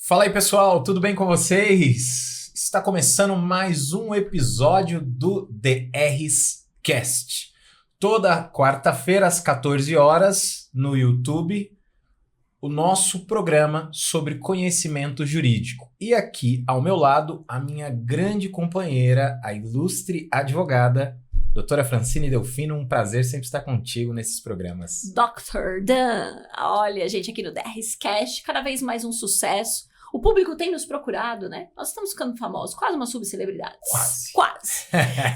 Fala aí, pessoal, tudo bem com vocês? Está começando mais um episódio do DR's Cast. Toda quarta-feira, às 14 horas, no YouTube, o nosso programa sobre conhecimento jurídico. E aqui, ao meu lado, a minha grande companheira, a ilustre advogada, doutora Francine Delfino. Um prazer sempre estar contigo nesses programas. Dr. Dan, olha, gente, aqui no DR's Cast, cada vez mais um sucesso. O público tem nos procurado, né? Nós estamos ficando famosos, quase uma subcelebridade. Quase.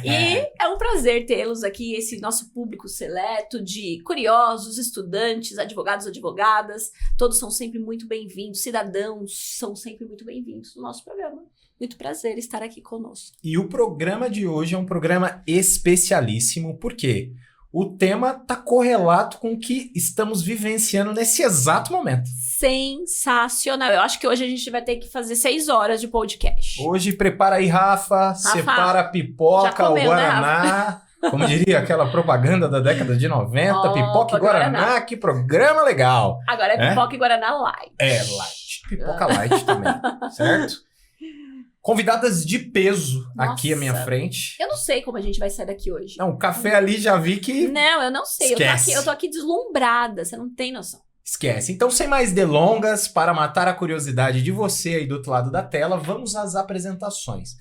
E é um prazer tê-los aqui, esse nosso público seleto de curiosos, estudantes, advogados, advogadas. Todos são sempre muito bem-vindos, cidadãos são sempre muito bem-vindos no nosso programa. Muito prazer estar aqui conosco. E o programa de hoje é um programa especialíssimo, por quê? O tema está correlato com o que estamos vivenciando nesse exato momento. Sensacional. Eu acho que hoje a gente vai ter que fazer 6 horas de podcast. Hoje, prepara aí, Rafa, separa a pipoca, comeu, o Guaraná. Né, como diria aquela propaganda da década de 90, pipoca e Guaraná, que programa legal. Agora é pipoca e Guaraná light. É, light. Pipoca light também, certo? Convidadas de peso. Nossa, aqui à minha frente. Eu não sei como a gente vai sair daqui hoje. Não, o café ali já vi que... Não, eu não sei. Eu tô aqui deslumbrada, você não tem noção. Esquece. Então, sem mais delongas, para matar a curiosidade de você aí do outro lado da tela, vamos às apresentações.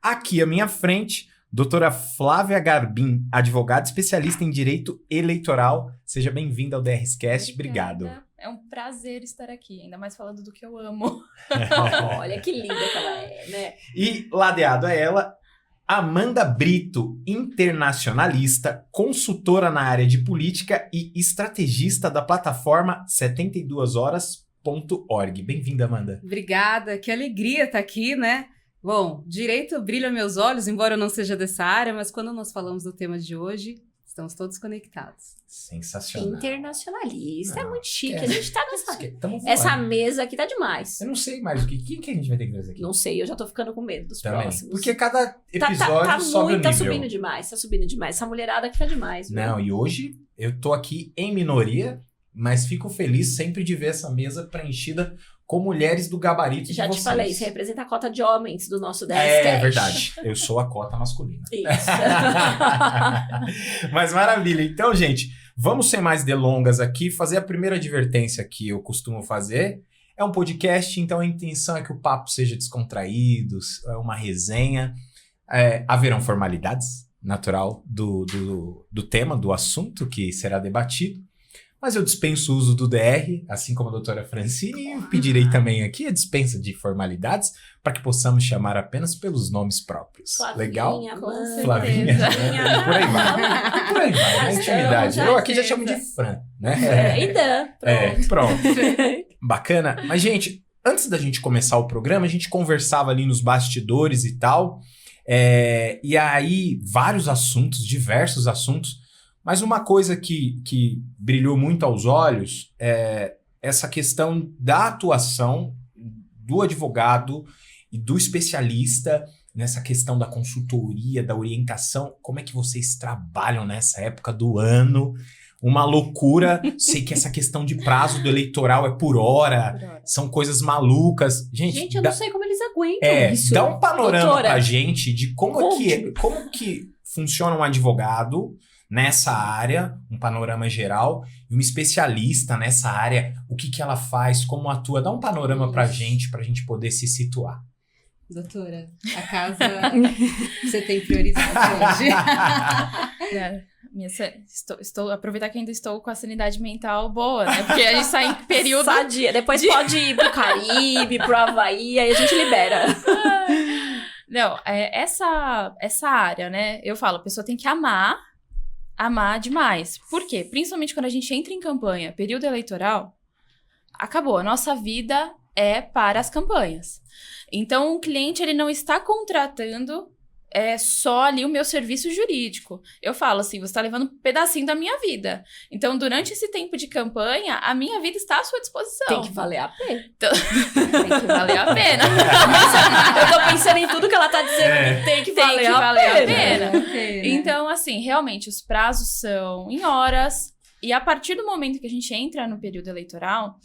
Aqui à minha frente, doutora Flávia Garbim, advogada especialista em Direito Eleitoral. Seja bem-vinda ao DR's Cast. Obrigado. É um prazer estar aqui, ainda mais falando do que eu amo. Olha que linda que ela é, né? E ladeado a ela, Amanda Brito, internacionalista, consultora na área de política e estrategista da plataforma 72horas.org. Bem-vinda, Amanda. Obrigada, que alegria estar aqui, né? Bom, direito brilha meus olhos, embora eu não seja dessa área, mas quando nós falamos do tema de hoje, estamos todos conectados. Sensacional. Internacionalista, é muito chique. A gente tá nessa... Essa mesa aqui tá demais. Eu não sei mais o que. Quem que a gente vai ter que trazer aqui? Não sei, eu já tô ficando com medo dos também. próximos. Porque cada episódio sobe o nível. Tá subindo demais. Essa mulherada aqui tá demais. Viu? Não, e hoje eu tô aqui em minoria, mas fico feliz sempre de ver essa mesa preenchida com mulheres do gabarito já de vocês. Já te falei, você representa a cota de homens do nosso 10 É verdade, eu sou a cota masculina. Isso. Mas maravilha. Então, gente, vamos sem mais delongas aqui, fazer a primeira advertência que eu costumo fazer. É um podcast, então a intenção é que o papo seja descontraído, é uma resenha. Haverão formalidades, natural, do tema, do assunto que será debatido. Mas eu dispenso o uso do DR, assim como a doutora Francine, e pedirei também aqui a dispensa de formalidades para que possamos chamar apenas pelos nomes próprios. Flavinha, legal? Flavinha. Por aí vai. Por aí vai, na intimidade. Eu aqui já chamo de Fran, né? E Dan. Pronto. Bacana. Mas, gente, antes da gente começar o programa, a gente conversava ali nos bastidores e tal. E aí, diversos assuntos. Mas uma coisa que brilhou muito aos olhos é essa questão da atuação do advogado e do especialista nessa questão da consultoria, da orientação. Como é que vocês trabalham nessa época do ano? Uma loucura. Sei que essa questão de prazo do eleitoral é por hora. São coisas malucas. Gente, eu não sei como eles aguentam isso. Dá um panorama pra gente de como que funciona um advogado nessa área, um panorama geral, e uma especialista nessa área, o que ela faz, como atua. Dá um panorama pra gente poder se situar. Doutora, a casa você tem prioridade hoje. Estou aproveitar que ainda estou com a sanidade mental boa, né? Porque a gente sai em período... Sadia. Depois pode ir pro Caribe, pro Havaí, aí a gente libera. Não, essa área, né? Eu falo, a pessoa tem que amar demais. Por quê? Principalmente quando a gente entra em campanha, período eleitoral, acabou. A nossa vida é para as campanhas. Então, o cliente, ele não está contratando só ali o meu serviço jurídico. Eu falo assim, você está levando um pedacinho da minha vida. Então, durante esse tempo de campanha, a minha vida está à sua disposição. Tem que valer a pena. Então, tem que valer a pena. Eu tô pensando em tudo que ela tá dizendo. Tem que valer a pena. Então, assim, realmente, os prazos são em horas. E a partir do momento que a gente entra no período eleitoral,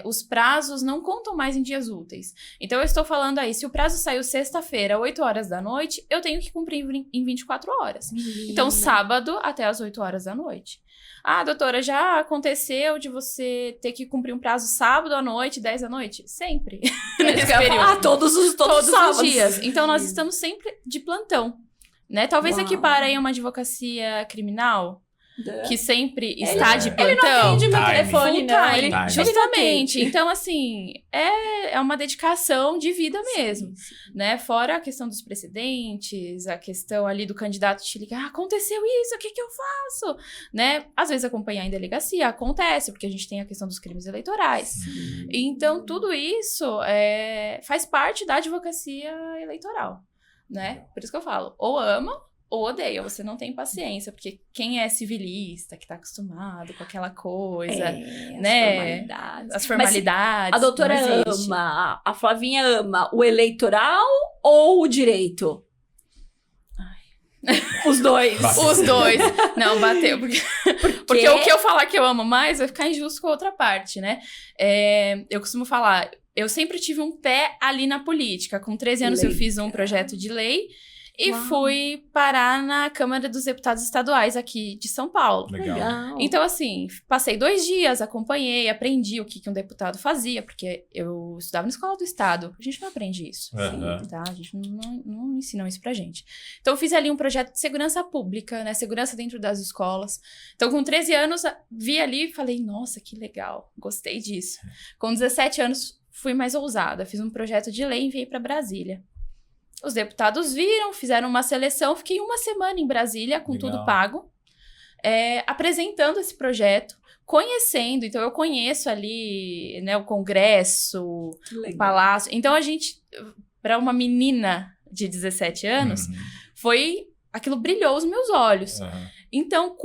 os prazos não contam mais em dias úteis. Então, eu estou falando aí, se o prazo saiu sexta-feira, 8 horas da noite, eu tenho que cumprir em 24 horas. Então, sábado até as 8 horas da noite. Ah, doutora, já aconteceu de você ter que cumprir um prazo sábado à noite, 10 da noite? Sempre. Nesse período. Todos os dias. Então, nós estamos sempre de plantão. Né? Talvez equipare aí uma advocacia criminal, que sempre está de plantão. Ele não atende meu telefone, não. Ele justamente. Então, assim, é uma dedicação de vida mesmo, né? Fora a questão dos precedentes, a questão ali do candidato te ligar, aconteceu isso, o que eu faço? Né? Às vezes acompanhar em delegacia, acontece, porque a gente tem a questão dos crimes eleitorais. Então, tudo isso faz parte da advocacia eleitoral, né? Por isso que eu falo, ou ama ou odeia, você não tem paciência, porque quem é civilista, que tá acostumado com aquela coisa, né? As formalidades. Mas a doutora ama, a Flavinha ama o eleitoral ou o direito? Os dois. Bateu. Os dois. Não, bateu. Porque o que eu falar que eu amo mais vai ficar injusto com a outra parte, né? Eu costumo falar, eu sempre tive um pé ali na política. Com 13 anos eu fiz um projeto de lei e fui parar na Câmara dos Deputados Estaduais aqui de São Paulo. Legal. Então, assim, passei 2 dias, acompanhei, aprendi o que um deputado fazia, porque eu estudava na escola do Estado. A gente não aprende isso, tá? A gente não ensina isso pra gente. Então, eu fiz ali um projeto de segurança pública, né? Segurança dentro das escolas. Então, com 13 anos, vi ali e falei, nossa, que legal, gostei disso. Com 17 anos, fui mais ousada. Fiz um projeto de lei e enviei pra Brasília. Os deputados viram, fizeram uma seleção, fiquei 1 semana em Brasília, com tudo pago, apresentando esse projeto, conhecendo. Então, eu conheço ali, né, o Congresso, o Palácio. Então, a gente, para uma menina de 17 anos, aquilo brilhou os meus olhos. Então,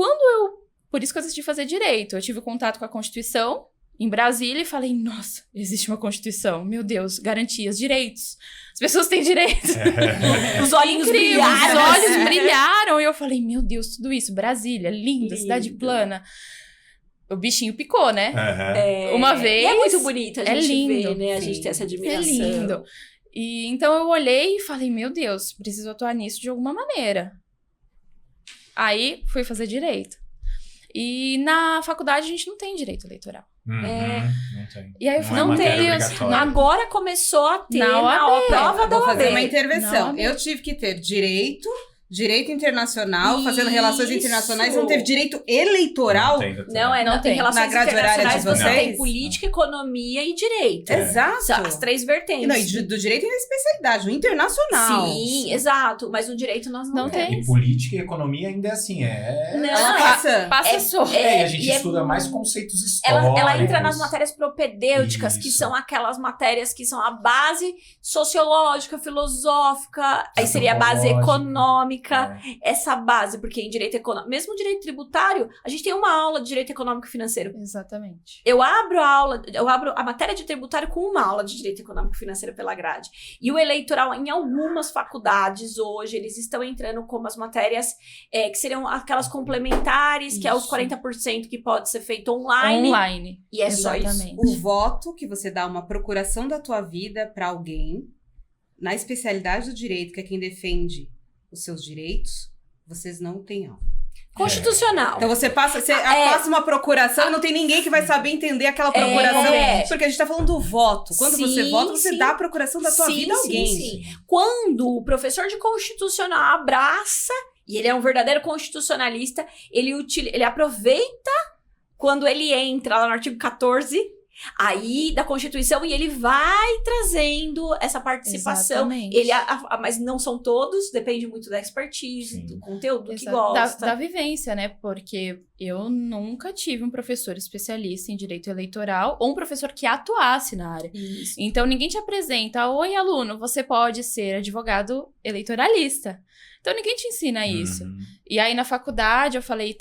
por isso que eu decidi fazer direito, eu tive contato com a Constituição, em Brasília, e falei, nossa, existe uma Constituição, meu Deus, garantias, direitos, as pessoas têm direitos. Os olhinhos brilharam. Os olhos brilharam, e eu falei, meu Deus, tudo isso, Brasília, linda, cidade plana. O bichinho picou, né? Uma vez. E é muito bonito a gente lindo, ver, né? A gente ter essa admiração. É lindo. E então eu olhei e falei, meu Deus, preciso atuar nisso de alguma maneira. Aí fui fazer direito. E na faculdade a gente não tem direito eleitoral. Não tem. E aí eu falei, não tem. Agora começou a ter na prova da OAB. Vou fazer uma Não, intervenção. Eu tive que ter direito internacional, fazendo relações internacionais, não teve direito eleitoral. Não tem relações na grade horária de internacionais, você vocês? tem política, economia e direito. Exato. São as 3 vertentes. E não, e do direito é especialidade, no internacional. Sim, exato. Mas no direito nós não temos. E política e economia ainda é assim, Não, passa só. E a gente estuda mais conceitos históricos. Ela entra nas matérias propedêuticas, que são aquelas matérias que são a base sociológica, filosófica, aí seria a base econômica. Essa base, porque em direito econômico, mesmo direito tributário, a gente tem uma aula de direito econômico e financeiro. Exatamente. Eu abro a matéria de tributário com uma aula de direito econômico e financeiro pela grade. E o eleitoral, em algumas faculdades hoje, eles estão entrando como as matérias que seriam aquelas complementares, que é os 40% que pode ser feito online. E é só isso. O voto que você dá uma procuração da tua vida para alguém, na especialidade do direito, que é quem defende os seus direitos, vocês não têm aula. Constitucional. Então você passa uma procuração e não tem ninguém que vai saber entender aquela procuração. Porque a gente tá falando do voto. Quando você vota, você dá a procuração da tua vida a alguém. Sim. Quando o professor de constitucional abraça, e ele é um verdadeiro constitucionalista, ele aproveita quando ele entra lá no artigo 14 aí da Constituição, e ele vai trazendo essa participação. Mas não são todos, depende muito da expertise, do conteúdo que gosta. Da vivência, né? Porque eu nunca tive um professor especialista em direito eleitoral ou um professor que atuasse na área. Isso. Então, ninguém te apresenta, oi, aluno, você pode ser advogado eleitoralista. Então, ninguém te ensina isso. E aí, na faculdade, eu falei,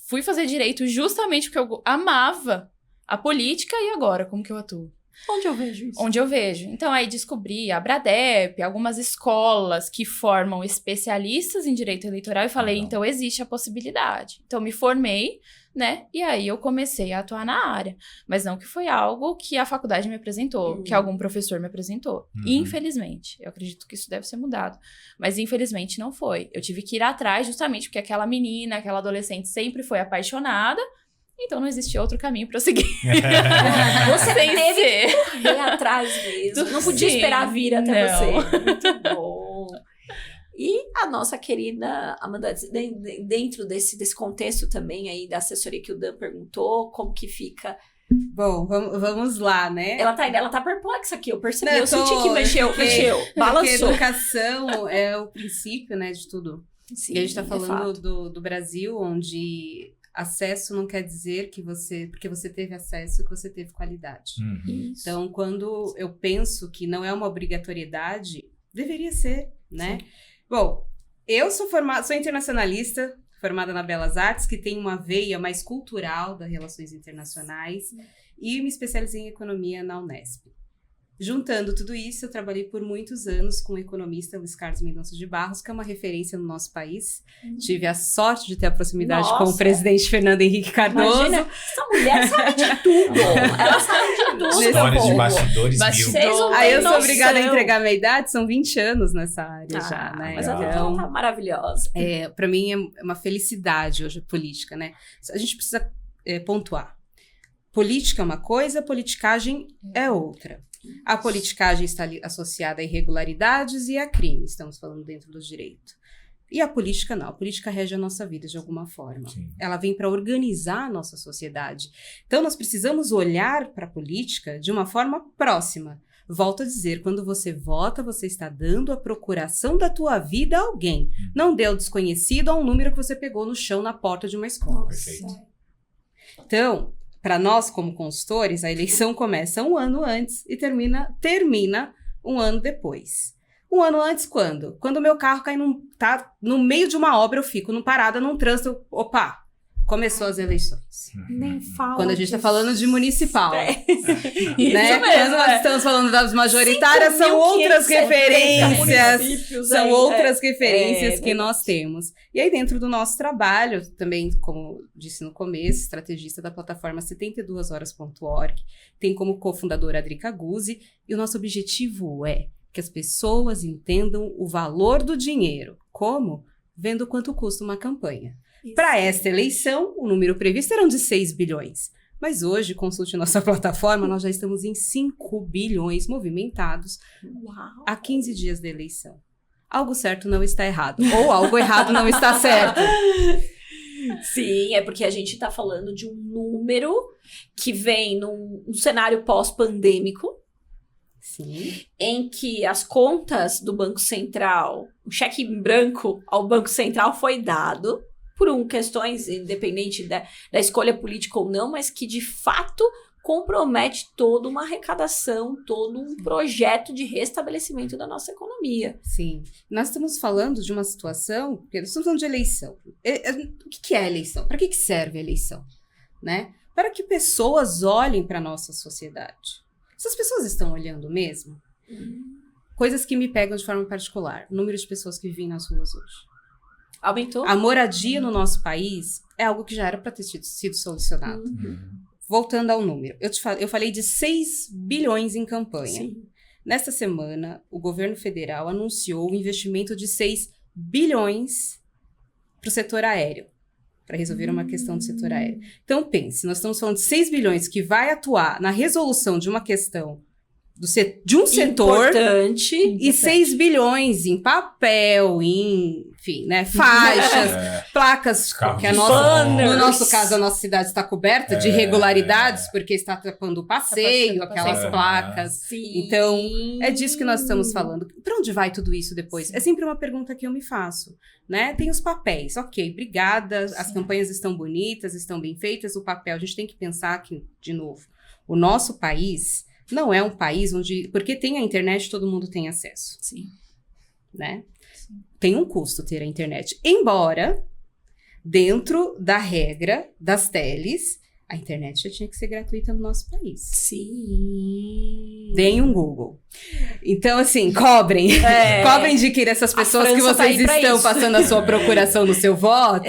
fui fazer direito justamente porque eu amava a política, e agora, como que eu atuo? Onde eu vejo isso? Onde eu vejo. Então, aí descobri a Bradep, algumas escolas que formam especialistas em direito eleitoral e falei, então existe a possibilidade. Então, me formei, né? E aí eu comecei a atuar na área. Mas não que foi algo que a faculdade me apresentou, que algum professor me apresentou. Infelizmente. Eu acredito que isso deve ser mudado. Mas infelizmente não foi. Eu tive que ir atrás justamente porque aquela menina, aquela adolescente sempre foi apaixonada. Então não existia outro caminho para eu seguir. Você teve que correr atrás mesmo. Não podia esperar vir até você. Muito bom. E a nossa querida Amanda, dentro desse contexto também aí da assessoria que o Dan perguntou, como que fica? Bom, vamos lá, né? Ela tá perplexa aqui, eu percebi, eu senti que mexeu, balançou. Porque educação é o princípio, né, de tudo. Sim, e a gente tá falando do Brasil, onde acesso não quer dizer porque você teve acesso, que você teve qualidade. Então, quando eu penso que não é uma obrigatoriedade, deveria ser, né? Sim. Bom, eu sou internacionalista, formada na Belas Artes, que tem uma veia mais cultural das relações internacionais, e me especializei em economia na Unesp. Juntando tudo isso, eu trabalhei por muitos anos com o economista Luiz Carlos Mendonça de Barros, que é uma referência no nosso país. Tive a sorte de ter a proximidade com o presidente Fernando Henrique Cardoso. Imagina, essa mulher sabe de tudo. Ela sabe de tudo. Histórias de bastidores mil. Aí eu sou obrigada a entregar a minha idade, são 20 anos nessa área já, né? Mas ela tá maravilhosa. Pra mim é uma felicidade hoje a política, né? A gente precisa pontuar. Política é uma coisa, politicagem é outra. A politicagem está associada a irregularidades e a crimes, estamos falando dentro do direito. E a política não, a política rege a nossa vida de alguma forma. Sim. Ela vem para organizar a nossa sociedade. Então nós precisamos olhar para a política de uma forma próxima. Volto a dizer, quando você vota, você está dando a procuração da tua vida a alguém. Não dê ao desconhecido a um número que você pegou no chão na porta de uma escola. Perfeito. Então, para nós, como consultores, a eleição começa um ano antes e termina um ano depois. Um ano antes, quando? Quando o meu carro tá no meio de uma obra, eu fico parada num trânsito, opa, começou as eleições. Nem fala. Quando a gente está falando de municipal. Né? Quando nós estamos falando das majoritárias, são outras referências. São outras referências que nós temos. E aí, dentro do nosso trabalho, também, como disse no começo, estrategista da plataforma 72horas.org, tem como cofundadora a Drica Guzzi, e o nosso objetivo é que as pessoas entendam o valor do dinheiro. Como? Vendo quanto custa uma campanha. Para esta eleição, o número previsto era de 6 bilhões. Mas hoje, consulte nossa plataforma, nós já estamos em 5 bilhões movimentados há 15 dias da eleição. Algo certo não está errado. Ou algo errado não está certo. Sim, é porque a gente está falando de um número que vem num cenário pós-pandêmico. Sim. Em que as contas do Banco Central, o cheque em branco ao Banco Central foi dado por questões independente da escolha política ou não, mas que de fato compromete toda uma arrecadação, todo um projeto de restabelecimento da nossa economia. Sim. Nós estamos falando de uma situação, porque nós estamos falando de eleição. O que é a eleição? Para que serve a eleição? Né? Para que pessoas olhem para a nossa sociedade. Essas pessoas estão olhando mesmo? Coisas que me pegam de forma particular. O número de pessoas que vivem nas ruas hoje. Aumentou? A moradia no nosso país é algo que já era para ter sido solucionado. Voltando ao número. Eu falei de 6 bilhões em campanha. Sim. Nesta semana, o governo federal anunciou o investimento de 6 bilhões para o setor aéreo. Para resolver uma questão do setor aéreo. Então, pense, nós estamos falando de 6 bilhões que vai atuar na resolução de uma questão de um setor importante. E 6 bilhões em papel, enfim, né, faixas, placas, que no nosso caso a nossa cidade está coberta de irregularidades, porque está tapando o passeio, aquelas placas. Sim. Então, é disso que nós estamos falando. Para onde vai tudo isso depois? Sim. É sempre uma pergunta que eu me faço, né? Tem os papéis, ok, obrigada, as campanhas estão bonitas, estão bem feitas, o papel, a gente tem que pensar que, de novo, o nosso país não é um país onde... Porque tem a internet, todo mundo tem acesso. Sim. Né? Sim. Tem um custo ter a internet. Embora, dentro da regra das teles, A internet já tinha que ser gratuita no nosso país. Sim. Deem um Google. Então, assim, cobrem. Cobrem de que essas pessoas que vocês estão passando a sua procuração no seu voto,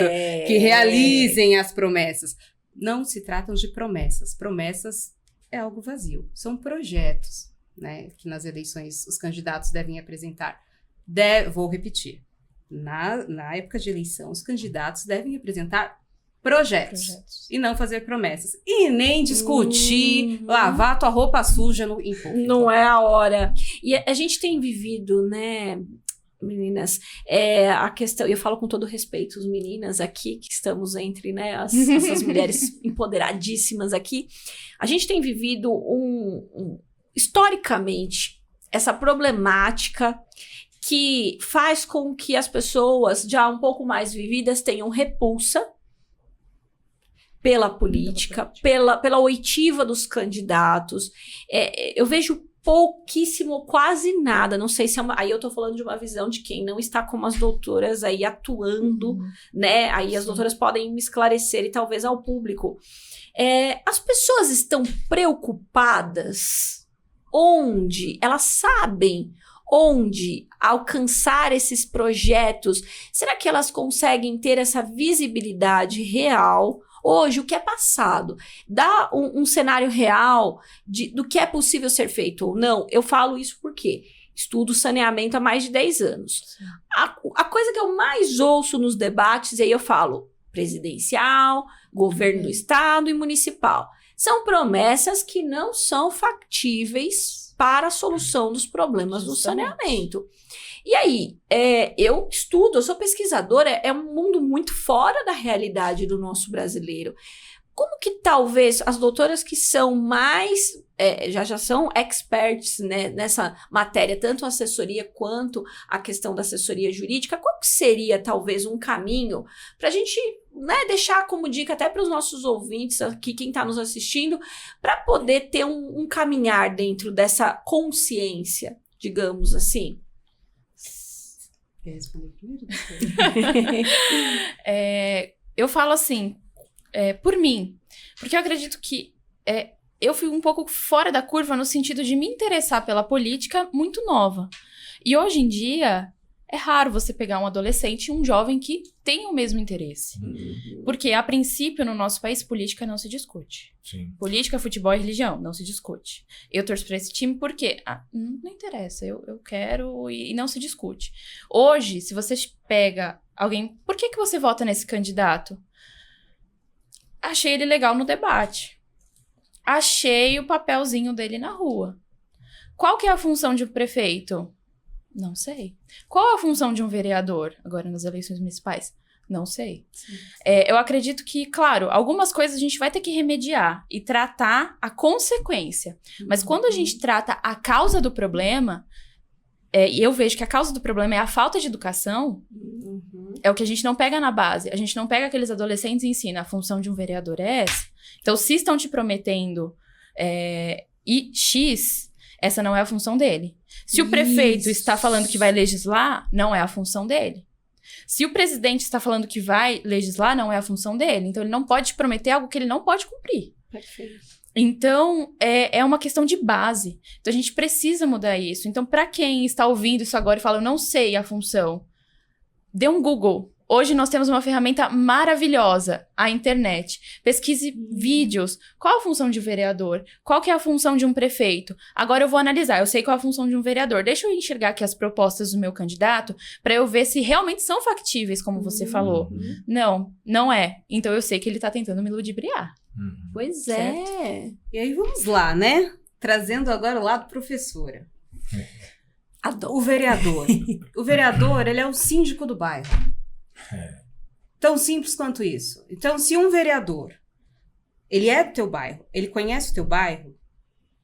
que realizem as promessas. Não se tratam de promessas. Promessas é algo vazio. São projetos, né, que nas eleições os candidatos devem apresentar. Vou repetir. Na época de eleição, os candidatos devem apresentar projetos. E não fazer promessas. E nem discutir, lavar tua roupa suja em público. Não é a hora. E a gente tem vivido, né, meninas, a questão, eu falo com todo respeito, as meninas aqui, que estamos entre, né, essas mulheres empoderadíssimas aqui, a gente tem vivido historicamente, essa problemática que faz com que as pessoas já um pouco mais vividas tenham repulsa pela política, pela oitiva dos candidatos. Eu vejo pouquíssimo, quase nada, não sei se aí eu tô falando de uma visão de quem não está como as doutoras aí atuando, né, aí as doutoras podem me esclarecer e talvez ao público. As pessoas estão preocupadas onde elas sabem onde alcançar esses projetos, será que elas conseguem ter essa visibilidade real? Hoje, o que é passado, dá um cenário real do que é possível ser feito ou não. Eu falo isso porque estudo saneamento há mais de 10 anos. A coisa que eu mais ouço nos debates, e aí eu falo presidencial, governo do estado e municipal, são promessas que não são factíveis para a solução dos problemas do saneamento. E aí, eu estudo, eu sou pesquisadora, é um mundo muito fora da realidade do nosso brasileiro. Como que talvez as doutoras que são mais, já são experts, né, nessa matéria, tanto a assessoria quanto a questão da assessoria jurídica, qual que seria talvez um caminho para a gente, né, deixar como dica até para os nossos ouvintes aqui, quem está nos assistindo, para poder ter um caminhar dentro dessa consciência, digamos assim? Quer responder primeiro? Eu falo assim, por mim, porque eu acredito que eu fui um pouco fora da curva no sentido de me interessar pela política muito nova. E hoje em dia, é raro você pegar um adolescente e um jovem que tem o mesmo interesse. Porque, a princípio, no nosso país, política não se discute. Sim. Política, futebol e religião não se discute. Eu torço pra esse time porque não interessa, eu quero e não se discute. Hoje, se você pega alguém, por que você vota nesse candidato? Achei ele legal no debate. Achei o papelzinho dele na rua. Qual que é a função de um prefeito? Não sei. Qual é a função de um vereador, agora nas eleições municipais? Não sei. Eu acredito que, claro, algumas coisas a gente vai ter que remediar e tratar a consequência. Mas quando a gente trata a causa do problema, e eu vejo que a causa do problema é a falta de educação, é o que a gente não pega na base. A gente não pega aqueles adolescentes e ensina a função de um vereador é essa. Então, se estão te prometendo X, essa não é a função dele. Se o prefeito está falando que vai legislar, não é a função dele. Se o presidente está falando que vai legislar, não é a função dele. Então, ele não pode te prometer algo que ele não pode cumprir. Perfeito. Então, é uma questão de base. Então, a gente precisa mudar isso. Então, para quem está ouvindo isso agora e fala, eu não sei a função, dê um Google. Hoje nós temos uma ferramenta maravilhosa, a internet. Pesquise vídeos. Qual a função de um vereador? Qual que é a função de um prefeito? Agora eu vou analisar. Eu sei qual é a função de um vereador. Deixa eu enxergar aqui as propostas do meu candidato para eu ver se realmente são factíveis, como você falou. Não é. Então eu sei que ele tá tentando me ludibriar. Pois Certo? E aí vamos lá, né? Trazendo agora o lado professora. Adoro. O vereador. O vereador, ele é o síndico do bairro. Tão simples quanto isso. Então, se um vereador, ele é do teu bairro, ele conhece o teu bairro,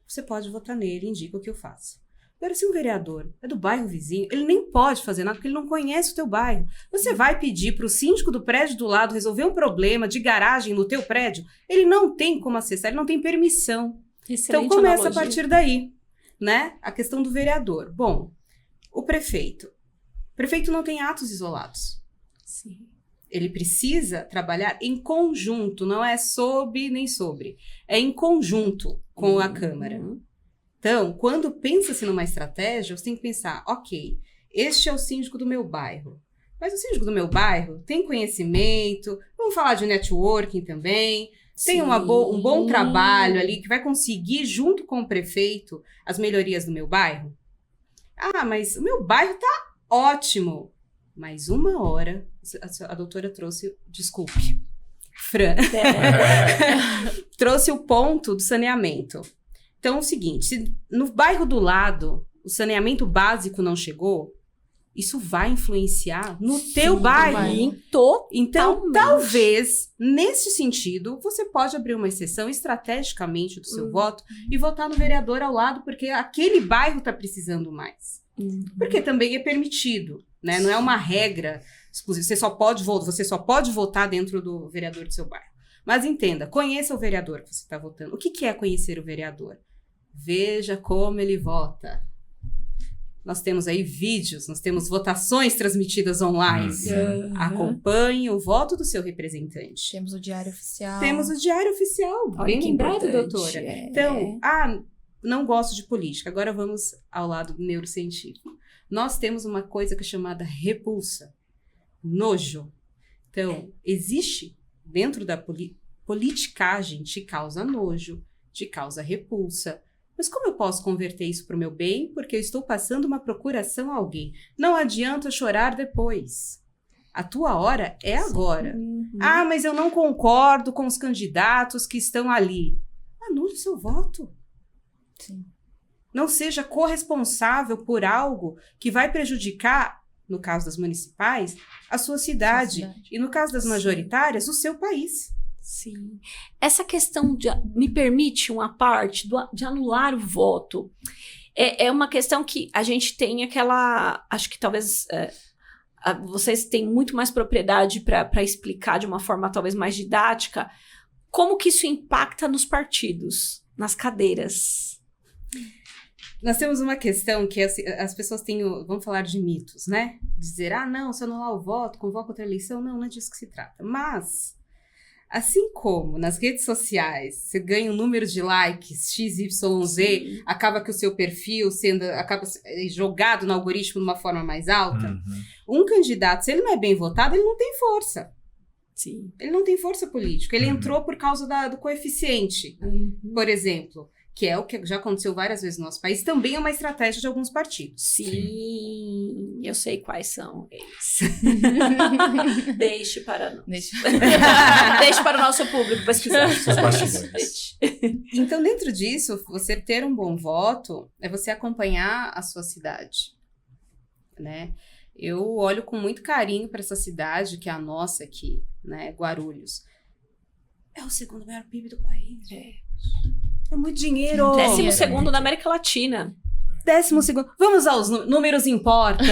você pode votar nele, indica o que eu faço. Agora, se um vereador é do bairro vizinho, ele nem pode fazer nada porque ele não conhece o teu bairro. Você vai pedir para o síndico do prédio do lado resolver um problema de garagem no teu prédio, ele não tem como acessar, ele não tem permissão. Excelente Então, começa analogia. a partir daí, né? A questão do vereador. Bom, o prefeito. O prefeito não tem atos isolados. Sim. ele precisa trabalhar em conjunto, não é sob nem sobre, é em conjunto com a Câmara. Então, quando pensa-se numa estratégia, você tem que pensar, ok, este é o síndico do meu bairro. Mas o síndico do meu bairro tem conhecimento, vamos falar de networking também, tem um bom trabalho ali que vai conseguir, junto com o prefeito, as melhorias do meu bairro. Ah, mas o meu bairro tá ótimo. Mas uma hora, a doutora trouxe, desculpe, Fran, trouxe o ponto do saneamento. Então, é o seguinte, se no bairro do lado o saneamento básico não chegou, isso vai influenciar no teu bairro. Então, talvez, nesse sentido, você pode abrir uma exceção estrategicamente do seu voto e votar no vereador ao lado, porque aquele bairro está precisando mais. Porque também é permitido, né? Não é uma regra exclusiva. Você só pode votar dentro do vereador do seu bairro. Mas entenda, conheça o vereador que você está votando. O que é conhecer o vereador? Veja como ele vota. Nós temos aí vídeos, nós temos votações transmitidas online. Acompanhe o voto do seu representante. Temos o Diário Oficial. Bem lembrado, doutora. Então, não gosto de política. Agora vamos ao lado neurocientífico. Nós temos uma coisa que é chamada repulsa, nojo. Então, existe dentro da politicagem, te causa nojo, te causa repulsa. Mas como eu posso converter isso para o meu bem? Porque eu estou passando uma procuração a alguém. Não adianta chorar depois. A tua hora é agora. Ah, mas eu não concordo com os candidatos que estão ali. Anule seu voto. Sim. Não seja corresponsável por algo que vai prejudicar, no caso das municipais, a sua cidade. E no caso das majoritárias, o seu país. Sim. Essa questão me permite uma parte de anular o voto. É uma questão que a gente tem aquela... Acho que talvez vocês têm muito mais propriedade para explicar de uma forma talvez mais didática como que isso impacta nos partidos, nas cadeiras. Nós temos uma questão que as pessoas têm, vamos falar de mitos, né? Dizer, não, se anular o voto, convoca outra eleição. Não é disso que se trata. Mas... assim como nas redes sociais você ganha um número de likes XYZ, acaba que o seu perfil acaba jogado no algoritmo de uma forma mais alta, um candidato, se ele não é bem votado, ele não tem força. Sim. Ele não tem força política. Ele entrou por causa do coeficiente, por exemplo, que é o que já aconteceu várias vezes no nosso país, também é uma estratégia de alguns partidos. Sim, eu sei quais são eles. Deixe para o nosso público pesquisar. Então, dentro disso, você ter um bom voto é você acompanhar a sua cidade, né? Eu olho com muito carinho para essa cidade, que é a nossa aqui, né? Guarulhos. É o segundo maior PIB do país. É muito dinheiro. 12º da América Latina. 12º. Vamos aos números importam.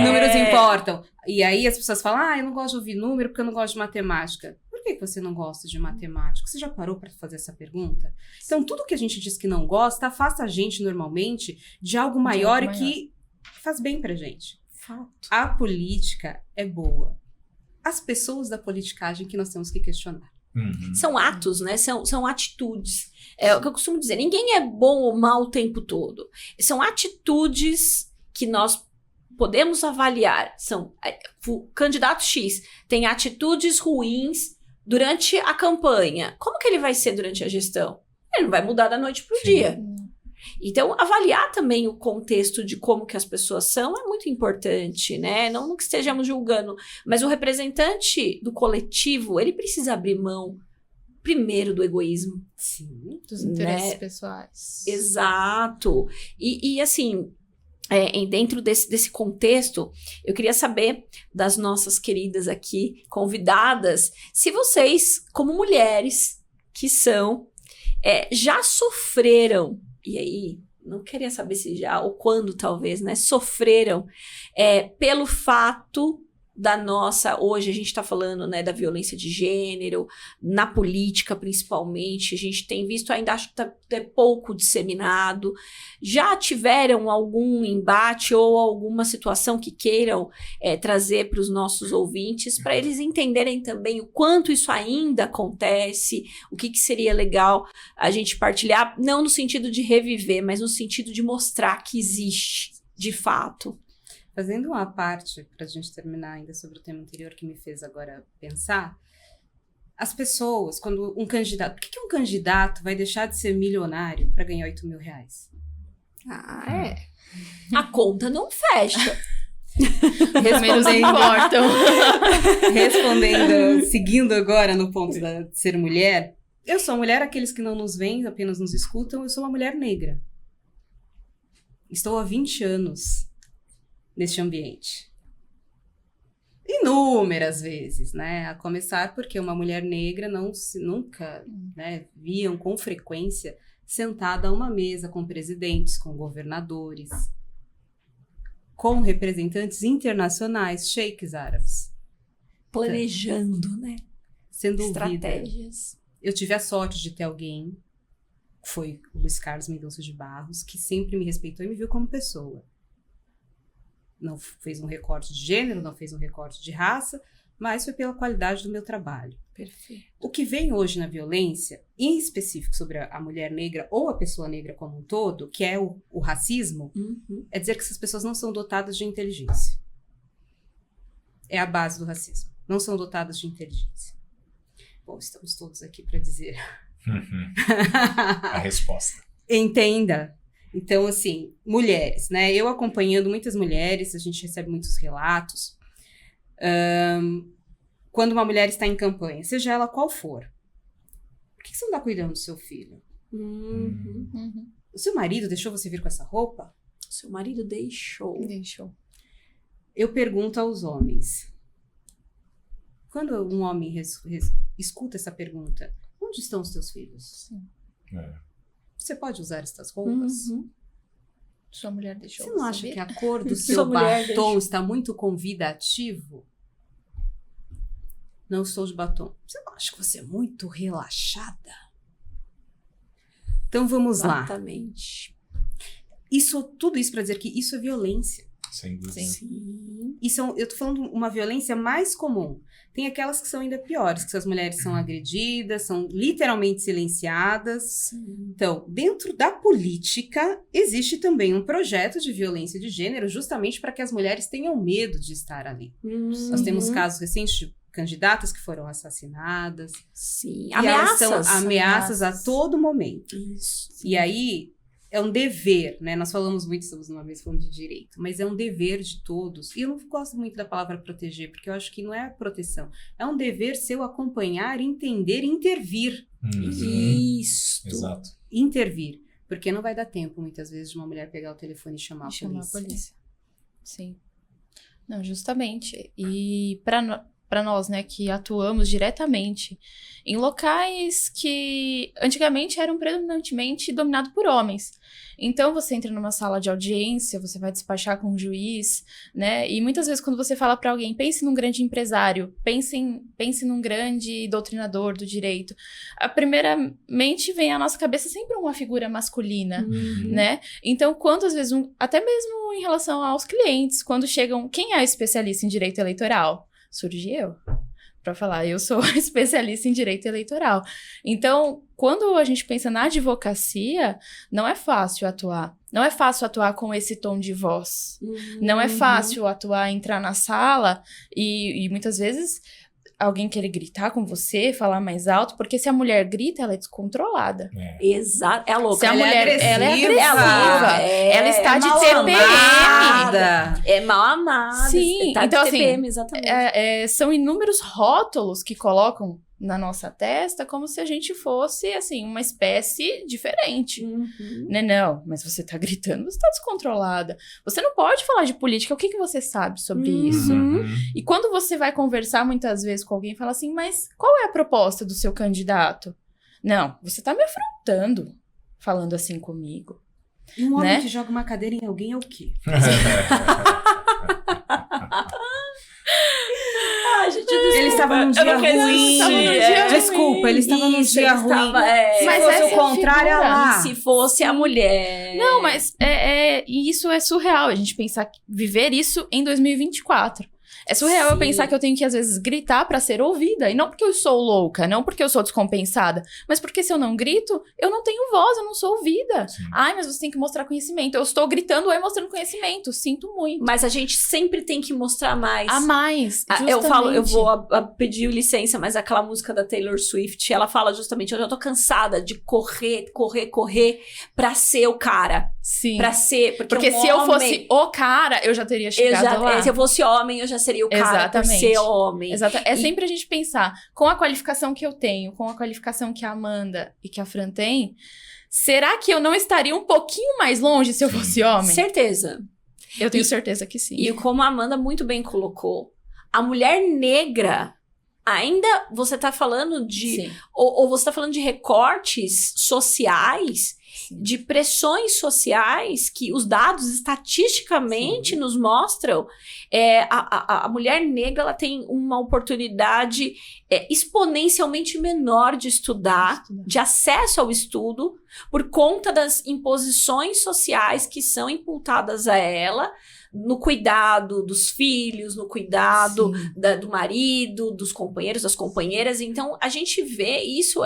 Números importam. E aí as pessoas falam, eu não gosto de ouvir número porque eu não gosto de matemática. Por que você não gosta de matemática? Você já parou para fazer essa pergunta? Então, tudo que a gente diz que não gosta, afasta a gente normalmente de algo maior e que faz bem pra gente. Fato. A política é boa. As pessoas da politicagem que nós temos que questionar. São atos, né? São atitudes. É o que eu costumo dizer. Ninguém é bom ou mal o tempo todo. São atitudes que nós podemos avaliar. O candidato X tem atitudes ruins durante a campanha. Como que ele vai ser durante a gestão? Ele não vai mudar da noite pro dia. Então, avaliar também o contexto de como que as pessoas são é muito importante, né? Não que estejamos julgando, mas o representante do coletivo, ele precisa abrir mão, primeiro, do egoísmo. Sim. Dos interesses pessoais. Exato. E assim, dentro desse contexto, eu queria saber das nossas queridas aqui, convidadas, se vocês, como mulheres que são, já sofreram. E aí, não queria saber se já, ou quando talvez, né, sofreram pelo fato da nossa... Hoje a gente está falando, né, da violência de gênero, na política principalmente, a gente tem visto, ainda acho que está pouco disseminado. Já tiveram algum embate ou alguma situação que queiram trazer para os nossos ouvintes, para eles entenderem também o quanto isso ainda acontece, o que seria legal a gente partilhar, não no sentido de reviver, mas no sentido de mostrar que existe, de fato. Fazendo uma parte, para a gente terminar ainda sobre o tema anterior que me fez agora pensar, as pessoas, quando um candidato... Por que um candidato vai deixar de ser milionário para ganhar 8 mil reais? A conta não fecha. Seguindo agora no ponto de ser mulher, eu sou mulher, aqueles que não nos veem, apenas nos escutam, eu sou uma mulher negra. Estou há 20 anos neste ambiente. Inúmeras vezes, né? A começar porque uma mulher negra nunca, né, viam com frequência sentada a uma mesa com presidentes, com governadores, com representantes internacionais, sheiks árabes. Planejando, né? Sendo estratégias. Eu tive a sorte de ter alguém, foi o Luiz Carlos Mendonça de Barros, que sempre me respeitou e me viu como pessoa. Não fez um recorte de gênero, não fez um recorte de raça, mas foi pela qualidade do meu trabalho. Perfeito. O que vem hoje na violência, em específico sobre a mulher negra ou a pessoa negra como um todo, que é o racismo, é dizer que essas pessoas não são dotadas de inteligência. É a base do racismo. Não são dotadas de inteligência. Bom, estamos todos aqui para dizer. A resposta. Entenda. Então, assim, mulheres, né? Eu acompanhando muitas mulheres, a gente recebe muitos relatos. Quando uma mulher está em campanha, seja ela qual for, por que você não está cuidando do seu filho? O seu marido deixou você vir com essa roupa? O seu marido deixou. Eu pergunto aos homens. Quando um homem escuta essa pergunta, onde estão os teus filhos? Sim. Você pode usar estas roupas? Sua mulher deixou. Você não acha que a cor do seu batom está muito convidativo? Não estou de batom. Você não acha que você é muito relaxada? Então vamos lá. Exatamente. Tudo isso para dizer que isso é violência. Sem dúvida. Sim. Eu tô falando uma violência mais comum. Tem aquelas que são ainda piores, que as mulheres são agredidas, são literalmente silenciadas. Sim. Então, dentro da política, existe também um projeto de violência de gênero, justamente para que as mulheres tenham medo de estar ali. Nós temos casos recentes de candidatas que foram assassinadas. Sim. E elas são ameaças a todo momento. Isso. E aí, é um dever, né? Nós falamos muito, estamos numa vez falando de direito, mas é um dever de todos. E eu não gosto muito da palavra proteger, porque eu acho que não é proteção. É um dever seu acompanhar, entender e intervir. Isso. Exato. Intervir. Porque não vai dar tempo, muitas vezes, de uma mulher pegar o telefone e chamar a polícia. Sim. Não, justamente. E para nós, né, que atuamos diretamente em locais que antigamente eram predominantemente dominados por homens. Então, você entra numa sala de audiência, você vai despachar com um juiz, né? E muitas vezes quando você fala para alguém, pense num grande empresário, pense num grande doutrinador do direito, primeiramente vem à nossa cabeça sempre uma figura masculina, né? Então, quantas vezes, até mesmo em relação aos clientes, quando chegam, quem é especialista em direito eleitoral? Surge eu, para falar, eu sou especialista em direito eleitoral. Então, quando a gente pensa na advocacia, não é fácil atuar. Não é fácil atuar com esse tom de voz. Não é fácil atuar, entrar na sala e muitas vezes alguém querer gritar com você, falar mais alto, porque se a mulher grita, ela é descontrolada. Exato, é a louca. Se a mulher, ela é agressiva, ela está de TPM. É mal amada. Sim, tá então de TPM, assim, exatamente. São inúmeros rótulos que colocam na nossa testa como se a gente fosse, assim, uma espécie diferente. Né? Não, mas você tá gritando, você tá descontrolada. Você não pode falar de política, o que você sabe sobre isso? E quando você vai conversar muitas vezes com alguém, fala assim, mas qual é a proposta do seu candidato? Não, você tá me afrontando falando assim comigo. E um homem, né, que joga uma cadeira em alguém é o quê? Ele estava num dia ruim. Desculpa, ele estava num dia ruim. Mas se fosse o contrário, lá. Se fosse a mulher. Não, mas isso é surreal, a gente pensar, viver isso em 2024. É surreal eu pensar que eu tenho que, às vezes, gritar pra ser ouvida. E não porque eu sou louca, não porque eu sou descompensada. Mas porque se eu não grito, eu não tenho voz, eu não sou ouvida. Sim. Ai, mas você tem que mostrar conhecimento. Eu estou gritando e mostrando conhecimento. Sinto muito. Mas a gente sempre tem que mostrar mais. A mais, Eu vou pedir licença, mas aquela música da Taylor Swift, ela fala justamente, eu já tô cansada de correr pra ser o cara. Sim. Pra ser... Porque se eu fosse o cara, eu já teria chegado lá. Se eu fosse homem, eu já seria o cara por ser homem. É sempre a gente pensar, com a qualificação que eu tenho, com a qualificação que a Amanda e que a Fran têm, será que eu não estaria um pouquinho mais longe se eu fosse homem? Certeza. Eu tenho certeza que sim. E como a Amanda muito bem colocou, a mulher negra, ainda você tá falando de... Ou você tá falando de recortes sociais... Sim. De pressões sociais que os dados estatisticamente nos mostram, a mulher negra ela tem uma oportunidade exponencialmente menor de estudar, de acesso ao estudo, por conta das imposições sociais que são imputadas a ela, no cuidado dos filhos, no cuidado do marido, dos companheiros, das companheiras. Então, a gente vê isso,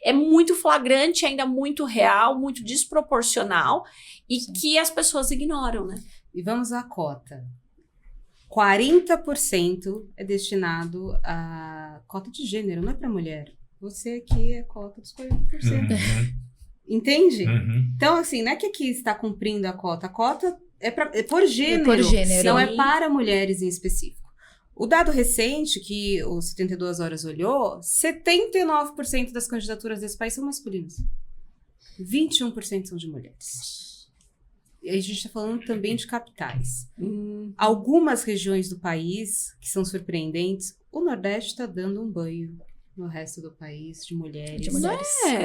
é muito flagrante, ainda muito real, muito desproporcional, e que as pessoas ignoram, né? E vamos à cota. 40% é destinado a cota de gênero, não é para mulher. Você aqui é cota dos 40%. Entende? Então, assim, não é que aqui está cumprindo a cota é por gênero, não é para mulheres em específico. O dado recente que o 72 Horas olhou, 79% das candidaturas desse país são masculinas. 21% são de mulheres. E a gente está falando também de capitais. Algumas regiões do país, que são surpreendentes, o Nordeste está dando um banho no resto do país de mulheres.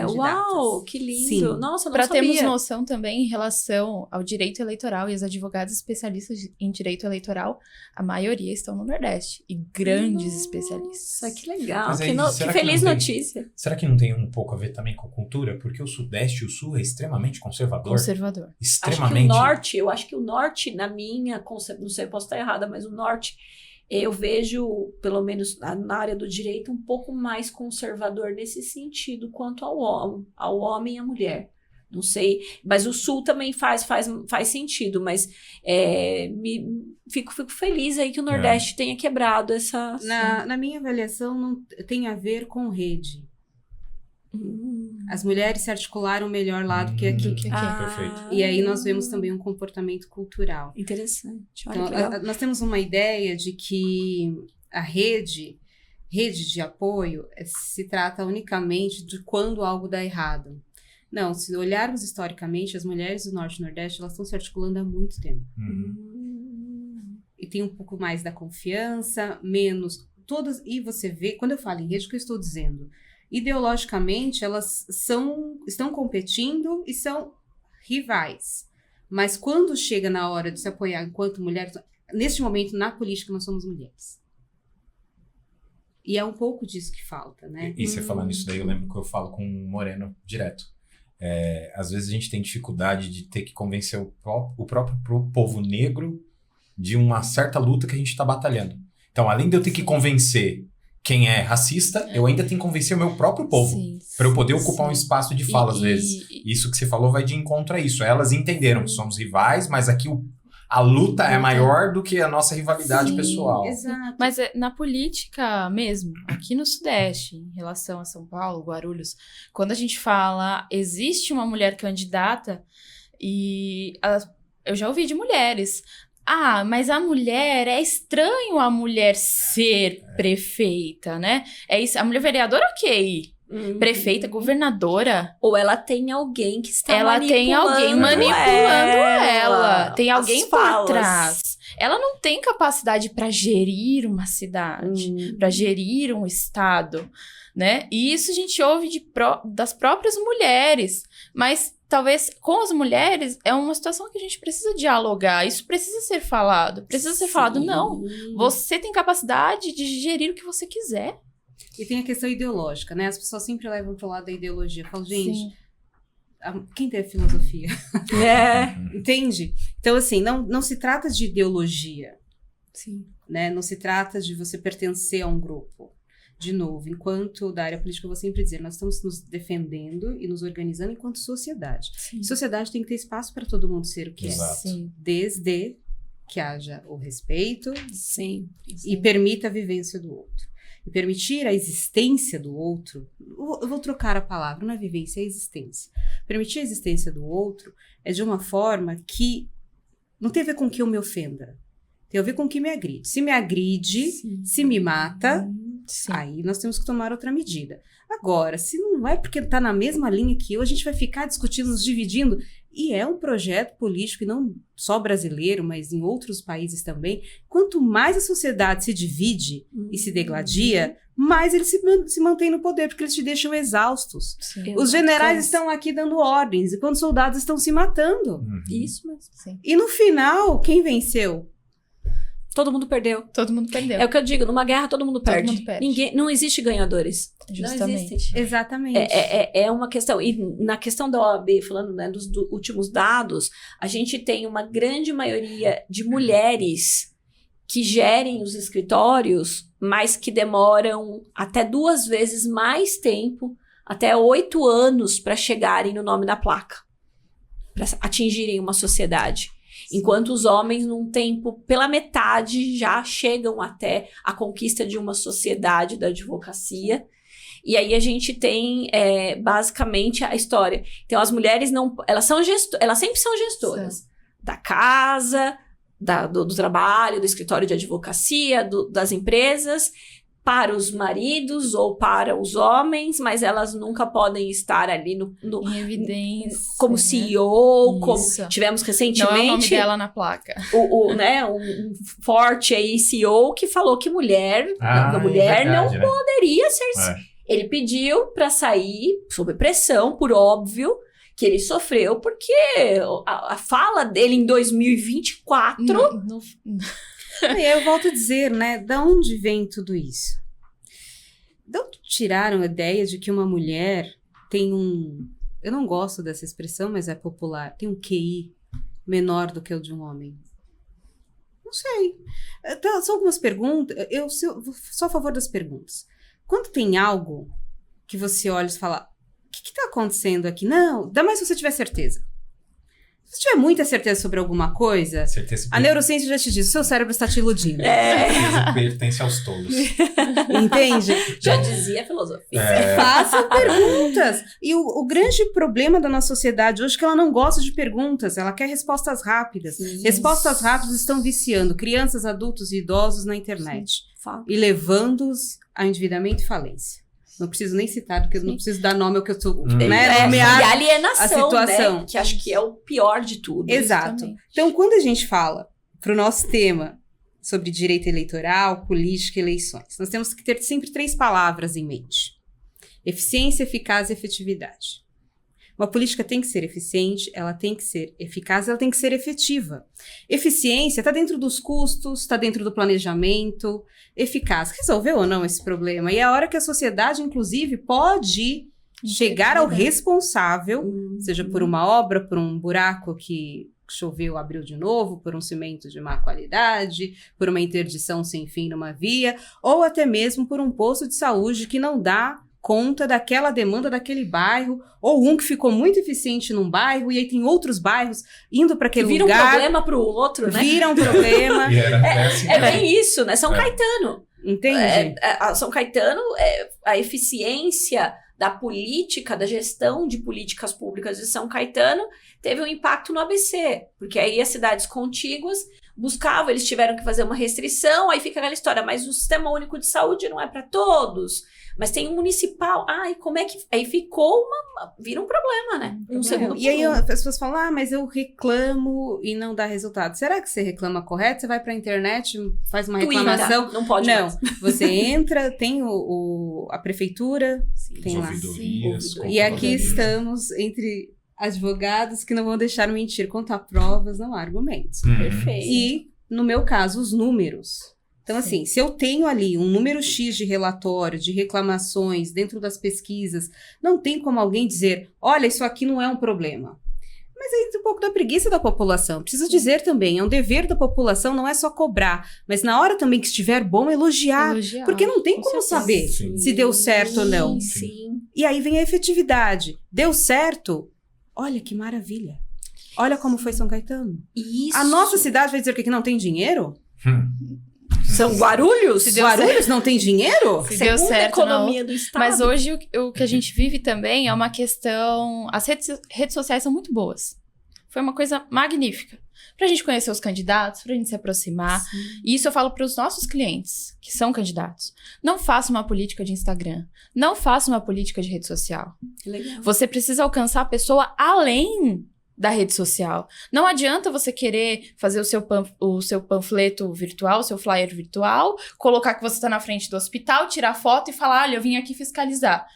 Uau, que lindo. Sim. Nossa, não pra sabia. termos noção também em relação ao direito eleitoral e as advogadas especialistas em direito eleitoral, a maioria estão no Nordeste. E grandes especialistas. Isso que legal. Mas aí, que feliz notícia. Será que não tem um pouco a ver também com a cultura? Porque o Sudeste e o Sul é extremamente conservador. Conservador. Extremamente. Eu acho que o Norte, na minha concepção, não sei, posso estar errada, mas o Norte... Eu vejo, pelo menos na área do direito, um pouco mais conservador nesse sentido quanto ao homem e à mulher. Não sei, mas o Sul também faz sentido, mas fico feliz aí que o Nordeste tenha quebrado essa... Na minha avaliação, não tem a ver com rede. As mulheres se articularam melhor lá do que aqui. Perfeito. E aí nós vemos também um comportamento cultural. Interessante. Então, nós temos uma ideia de que a rede de apoio se trata unicamente de quando algo dá errado. Não, se olharmos historicamente, as mulheres do Norte e Nordeste, elas estão se articulando há muito tempo. E tem um pouco mais da confiança, menos... E você vê, quando eu falo em rede, o que eu estou dizendo? Ideologicamente, elas estão competindo e são rivais. Mas quando chega na hora de se apoiar enquanto mulheres, neste momento, na política, nós somos mulheres. E é um pouco disso que falta, né? E você falando isso daí, eu lembro que eu falo com o Moreno direto. Às vezes a gente tem dificuldade de ter que convencer o próprio povo negro de uma certa luta que a gente está batalhando. Então, além de eu ter que convencer quem é racista, eu ainda tenho que convencer o meu próprio povo para eu poder ocupar um espaço de fala, às vezes. Isso que você falou vai de encontro a isso. Elas entenderam que somos rivais, mas aqui a luta é maior do que a nossa rivalidade pessoal. Exato. Mas na política mesmo, aqui no Sudeste, em relação a São Paulo, Guarulhos, quando a gente fala, existe uma mulher candidata, eu já ouvi de mulheres... mas a mulher, é estranho a mulher ser prefeita, né? É isso, a mulher vereadora, ok. Prefeita, governadora. Ou ela tem alguém que está tem alguém manipulando ela. Tem alguém por trás. Ela não tem capacidade para gerir uma cidade, para gerir um estado, né? E isso a gente ouve das próprias mulheres. Mas talvez com as mulheres é uma situação que a gente precisa dialogar. Isso precisa ser falado. Precisa ser falado, não. Você tem capacidade de gerir o que você quiser. E tem a questão ideológica, né? As pessoas sempre levam pro lado da ideologia. Falam, gente, quem tem a filosofia? Entende? Então, assim, não se trata de ideologia. Sim. Né? Não se trata de você pertencer a um grupo. De novo, enquanto da área política, eu vou sempre dizer, nós estamos nos defendendo e nos organizando enquanto sociedade. Sim. Sociedade tem que ter espaço para todo mundo ser o que Exato. é. Sim. Desde que haja o respeito Sim. e permita a vivência do outro. E permitir a existência do outro, eu vou trocar a palavra, não é vivência, é existência. Permitir a existência do outro é de uma forma que não tem a ver com que eu me ofenda, tem a ver com que me agride. Se me agride, se me mata, aí nós temos que tomar outra medida. Agora, se não é porque está na mesma linha que eu, a gente vai ficar discutindo, nos dividindo, e é um projeto político, e não só brasileiro, mas em outros países também. Quanto mais a sociedade se divide e se degladia, mais eles se mantêm no poder, porque eles te deixam exaustos. Sim. Os generais estão aqui dando ordens, enquanto os soldados estão se matando. Isso mesmo. Sim. E no final, quem venceu? Todo mundo perdeu. Todo mundo perdeu. É o que eu digo, numa guerra todo mundo perde. mundo perde. Ninguém, não existe ganhadores. Justamente. Não existe. Exatamente. É uma questão. E na questão da OAB, falando, né, dos últimos dados, a gente tem uma grande maioria de mulheres que gerem os escritórios, mas que demoram até 2 vezes mais tempo, até 8 anos, para chegarem no nome da placa, para atingirem uma sociedade. Enquanto os homens, num tempo pela metade, já chegam até a conquista de uma sociedade da advocacia. E aí a gente tem, basicamente, a história. Então, as mulheres elas sempre são gestoras da casa, do trabalho, do escritório de advocacia, das empresas, para os maridos ou para os homens, mas elas nunca podem estar ali em evidência, como CEO, Isso. como tivemos recentemente. Não é o nome dela na placa. Um forte aí CEO que falou que mulher verdade, não né? poderia ser. Ele pediu para sair sob pressão, por óbvio, que ele sofreu, porque a fala dele em 2024... E aí eu volto a dizer, né, da onde vem tudo isso? De onde tiraram a ideia de que uma mulher tem eu não gosto dessa expressão, mas é popular, tem um QI menor do que o de um homem? Não sei. Então, são algumas perguntas, eu sou a favor das perguntas. Quando tem algo que você olha e fala, o que está acontecendo aqui? Não, ainda mais se você tiver certeza. Se você tiver muita certeza sobre alguma coisa, a neurociência já te diz, o seu cérebro está te iludindo. Certeza pertence aos tolos. Entende? Já dizia a filosofia. Façam perguntas. E o grande problema da nossa sociedade hoje é que ela não gosta de perguntas, ela quer respostas rápidas. Isso. Respostas rápidas estão viciando crianças, adultos e idosos na internet. E levando-os a endividamento e falência. Não preciso nem citar, porque eu não preciso dar nome ao que eu estou, né? Nomear e a alienação, a situação. né? Que acho que é o pior de tudo. Exato. Justamente. Então, quando a gente fala para o nosso tema sobre direito eleitoral, política e eleições, nós temos que ter sempre 3 palavras em mente. Eficiência, eficácia e efetividade. Uma política tem que ser eficiente, ela tem que ser eficaz, ela tem que ser efetiva. Eficiência está dentro dos custos, está dentro do planejamento. Eficaz, resolveu ou não esse problema? E é a hora que a sociedade, inclusive, pode chegar ao responsável, seja por uma obra, por um buraco que choveu, abriu de novo, por um cimento de má qualidade, por uma interdição sem fim numa via, ou até mesmo por um posto de saúde que não dá conta daquela demanda daquele bairro, ou um que ficou muito eficiente num bairro, e aí tem outros bairros indo para aquele lugar. Vira um problema para o outro, né? Vira um problema. É bem isso, né? São Caetano. Entende? São Caetano, a eficiência da política, da gestão de políticas públicas de São Caetano teve um impacto no ABC, porque aí as cidades contíguas buscavam, eles tiveram que fazer uma restrição, aí fica aquela história, mas o Sistema Único de Saúde não é para todos, mas tem um municipal, e como é que... Aí ficou vira um problema, né? Um segundo e aí as pessoas falam, mas eu reclamo e não dá resultado. Será que você reclama correto? Você vai pra internet, faz uma reclamação? Não pode mais. Você entra, tem a prefeitura, tem lá. Ouvidorias, E aqui estamos entre advogados que não vão deixar mentir, contar provas, não há argumentos. Perfeito. E, no meu caso, os números. Então, assim, se eu tenho ali um número X de relatórios, de reclamações dentro das pesquisas, não tem como alguém dizer, olha, isso aqui não é um problema. Mas aí tem um pouco da preguiça da população. Preciso dizer também, é um dever da população, não é só cobrar, mas na hora também que estiver bom, elogiar. Porque não tem como saber se deu certo ou não. Sim. E aí vem a efetividade. Deu certo? Olha que maravilha. Olha como foi São Caetano. Isso. A nossa cidade vai dizer o quê? Que não tem dinheiro? São Guarulhos? Guarulhos não tem dinheiro? Se deu Segunda certo, economia não. do estado. Mas hoje o que a gente vive também é uma questão... As redes sociais são muito boas. Foi uma coisa magnífica. Pra gente conhecer os candidatos, pra gente se aproximar. Sim. E isso eu falo pros nossos clientes, que são candidatos. Não faça uma política de Instagram. Não faça uma política de rede social. Legal. Você precisa alcançar a pessoa além da rede social. Não adianta você querer fazer o seu panfleto virtual, o seu flyer virtual, colocar que você está na frente do hospital, tirar foto e falar, olha, eu vim aqui fiscalizar.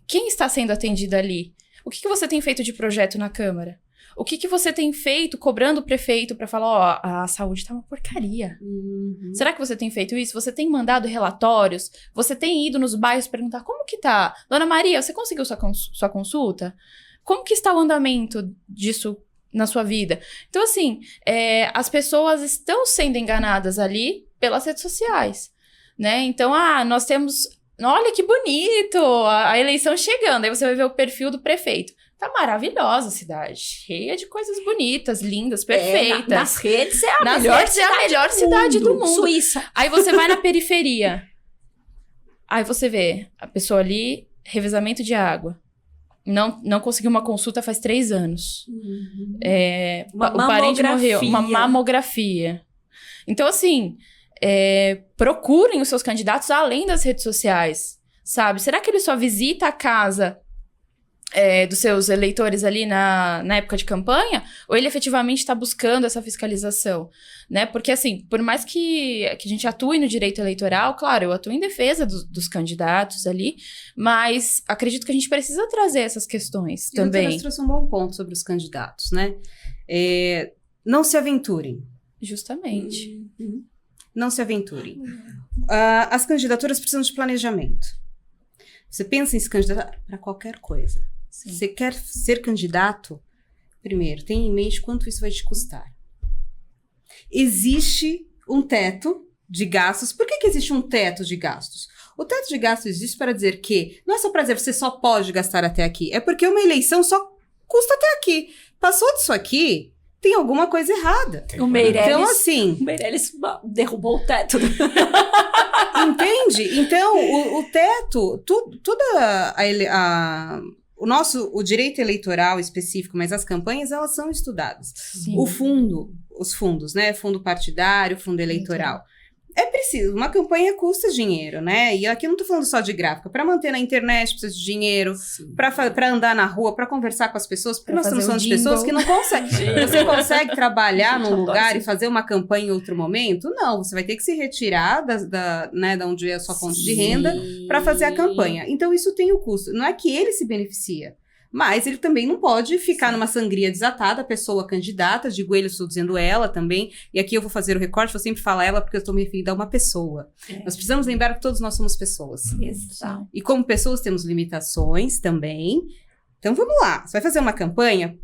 Quem está sendo atendido ali? O que você tem feito de projeto na Câmara? O que você tem feito cobrando o prefeito para falar, ó, a saúde tá uma porcaria. Será que você tem feito isso? Você tem mandado relatórios? Você tem ido nos bairros perguntar como que tá? Dona Maria, você conseguiu sua consulta? Como que está o andamento disso na sua vida? Então, assim, as pessoas estão sendo enganadas ali pelas redes sociais, né? Então, nós temos... Olha que bonito! A eleição chegando. Aí você vai ver o perfil do prefeito. Tá maravilhosa a cidade. Cheia de coisas bonitas, lindas, perfeitas. Nas redes é a Nas melhor redes é a melhor cidade do mundo. Suíça. Aí você vai na periferia. Aí você vê a pessoa ali, revezamento de água. Não conseguiu uma consulta faz 3 anos. O parente morreu. Uma mamografia. Então, assim, procurem os seus candidatos além das redes sociais, sabe? Será que ele só visita a casa dos seus eleitores ali na época de campanha? Ou ele efetivamente está buscando essa fiscalização, né? Porque, assim, por mais que a gente atue no direito eleitoral, claro, eu atuo em defesa dos candidatos ali, mas acredito que a gente precisa trazer essas questões também. Você trouxe um bom ponto sobre os candidatos, né? Não se aventurem. Justamente. Não se aventurem. As candidaturas precisam de planejamento. Você pensa em se candidatar para qualquer coisa. Sim. Você quer ser candidato? Primeiro, tenha em mente quanto isso vai te custar. Existe um teto de gastos. Por que existe um teto de gastos? O teto de gastos existe para dizer que, não é só para dizer que você só pode gastar até aqui, é porque uma eleição só custa até aqui. Passou disso aqui, tem alguma coisa errada. O Meirelles, então, assim... O Meirelles derrubou o teto. Entende? Então, o teto, o direito eleitoral específico, mas as campanhas, elas são estudadas. Sim. Os fundos, né? Fundo partidário, fundo eleitoral. É preciso, uma campanha custa dinheiro, né? E aqui eu não tô falando só de gráfica. Para manter na internet precisa de dinheiro, para andar na rua, para conversar com as pessoas, porque nós estamos falando de pessoas que não conseguem. Você consegue trabalhar num lugar e fazer uma campanha em outro momento? Não, você vai ter que se retirar da onde é a sua fonte de renda para fazer a campanha. Então isso tem o custo. Não é que ele se beneficia, mas ele também não pode ficar numa sangria desatada, a pessoa candidata, digo ele, estou dizendo ela também, e aqui eu vou fazer o recorte, vou sempre falar ela porque eu estou me referindo a uma pessoa. Nós precisamos lembrar que todos nós somos pessoas. Exato. E como pessoas temos limitações também. Então vamos lá, você vai fazer uma campanha?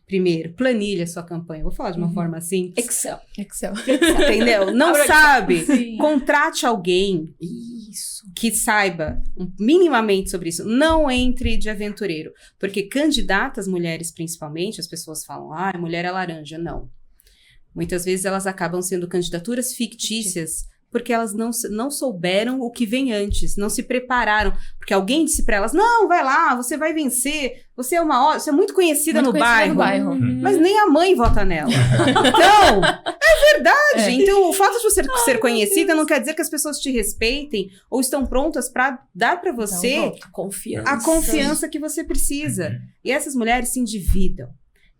Primeiro, planilha a sua campanha. Vou falar de uma forma assim. Excel. Entendeu? Não sabe? Sim. Contrate alguém que saiba minimamente sobre isso. Não entre de aventureiro. Porque candidatas mulheres, principalmente, as pessoas falam, mulher é laranja. Não. Muitas vezes elas acabam sendo candidaturas fictícias porque elas não souberam o que vem antes, não se prepararam. Porque alguém disse para elas, não, vai lá, você vai vencer, você é muito conhecida no bairro. Mas nem a mãe vota nela. Então, é verdade. Então, o fato de você ser conhecida não quer dizer que as pessoas te respeitem ou estão prontas para dar para você a confiança que você precisa. E essas mulheres se endividam.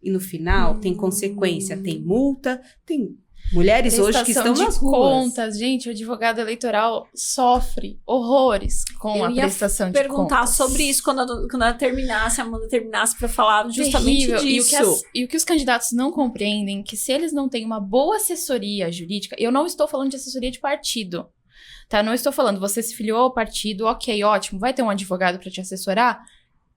E no final, tem consequência, tem multa, tem... Mulheres hoje que estão nas ruas. Contas, gente, o advogado eleitoral sofre horrores com a prestação de contas. Eu ia perguntar sobre isso quando ela terminasse, a Amanda terminasse para falar justamente disso. E o que os candidatos não compreendem, que se eles não têm uma boa assessoria jurídica, eu não estou falando de assessoria de partido, tá? Não estou falando, você se filiou ao partido, ok, ótimo, vai ter um advogado para te assessorar?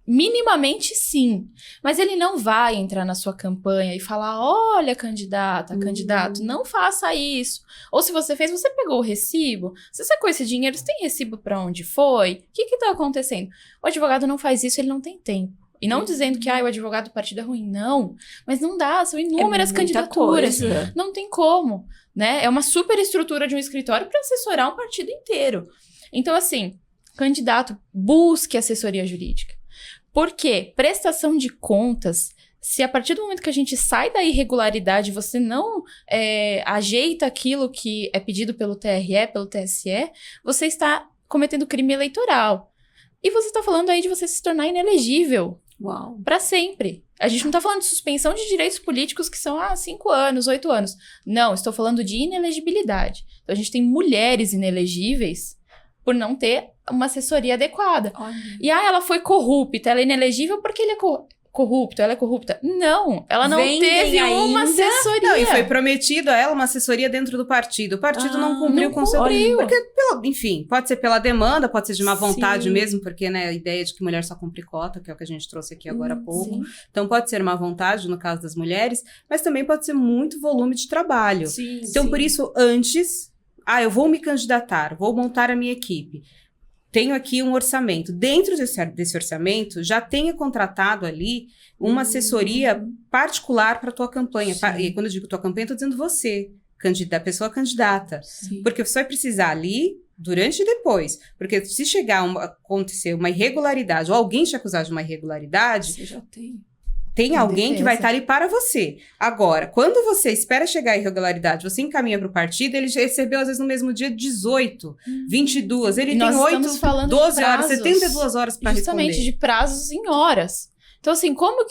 Minimamente sim, mas ele não vai entrar na sua campanha e falar, olha candidata, candidato, não faça isso. Ou se você fez, você pegou o recibo, você sacou esse dinheiro, você tem recibo para onde foi? O que tá acontecendo? O advogado não faz isso, ele não tem tempo. E não dizendo que o advogado do partido é ruim, não. Mas não dá, são inúmeras candidaturas. Não tem como, né? É uma super estrutura de um escritório para assessorar um partido inteiro. Então, assim, candidato, busque assessoria jurídica. Porque prestação de contas, se a partir do momento que a gente sai da irregularidade, você não ajeita aquilo que é pedido pelo TRE, pelo TSE, você está cometendo crime eleitoral. E você está falando aí de você se tornar inelegível. Uau. Para sempre. A gente não está falando de suspensão de direitos políticos que são 5 anos, 8 anos. Não, estou falando de inelegibilidade. Então a gente tem mulheres inelegíveis por não ter uma assessoria adequada. Olha. E ela foi corrupta, ela é inelegível porque ele é corrupto, ela é corrupta. Não, ela não teve uma assessoria. Não, e foi prometido a ela uma assessoria dentro do partido. O partido não cumpriu com o seu... Porque, enfim, pode ser pela demanda, pode ser de má vontade mesmo, porque, né, a ideia de que mulher só cumpre cota, que é o que a gente trouxe aqui agora há pouco. Sim. Então, pode ser má vontade, no caso das mulheres, mas também pode ser muito volume de trabalho. Sim, então, por isso, antes... eu vou me candidatar, vou montar a minha equipe. Tenho aqui um orçamento. Dentro desse orçamento, já tenha contratado ali uma assessoria particular para a tua campanha. E quando eu digo tua campanha, estou dizendo você, pessoa candidata. Sim. Porque você vai precisar ali, durante e depois. Porque se chegar a acontecer uma irregularidade, ou alguém te acusar de uma irregularidade... Você já tem. Tem alguém que vai estar ali para você. Agora, quando você espera chegar a irregularidade, você encaminha para o partido, ele já recebeu, às vezes, no mesmo dia, 18, 22. Ele tem 8, 12 horas, 72 horas para responder. Justamente, de prazos em horas. Então, assim, como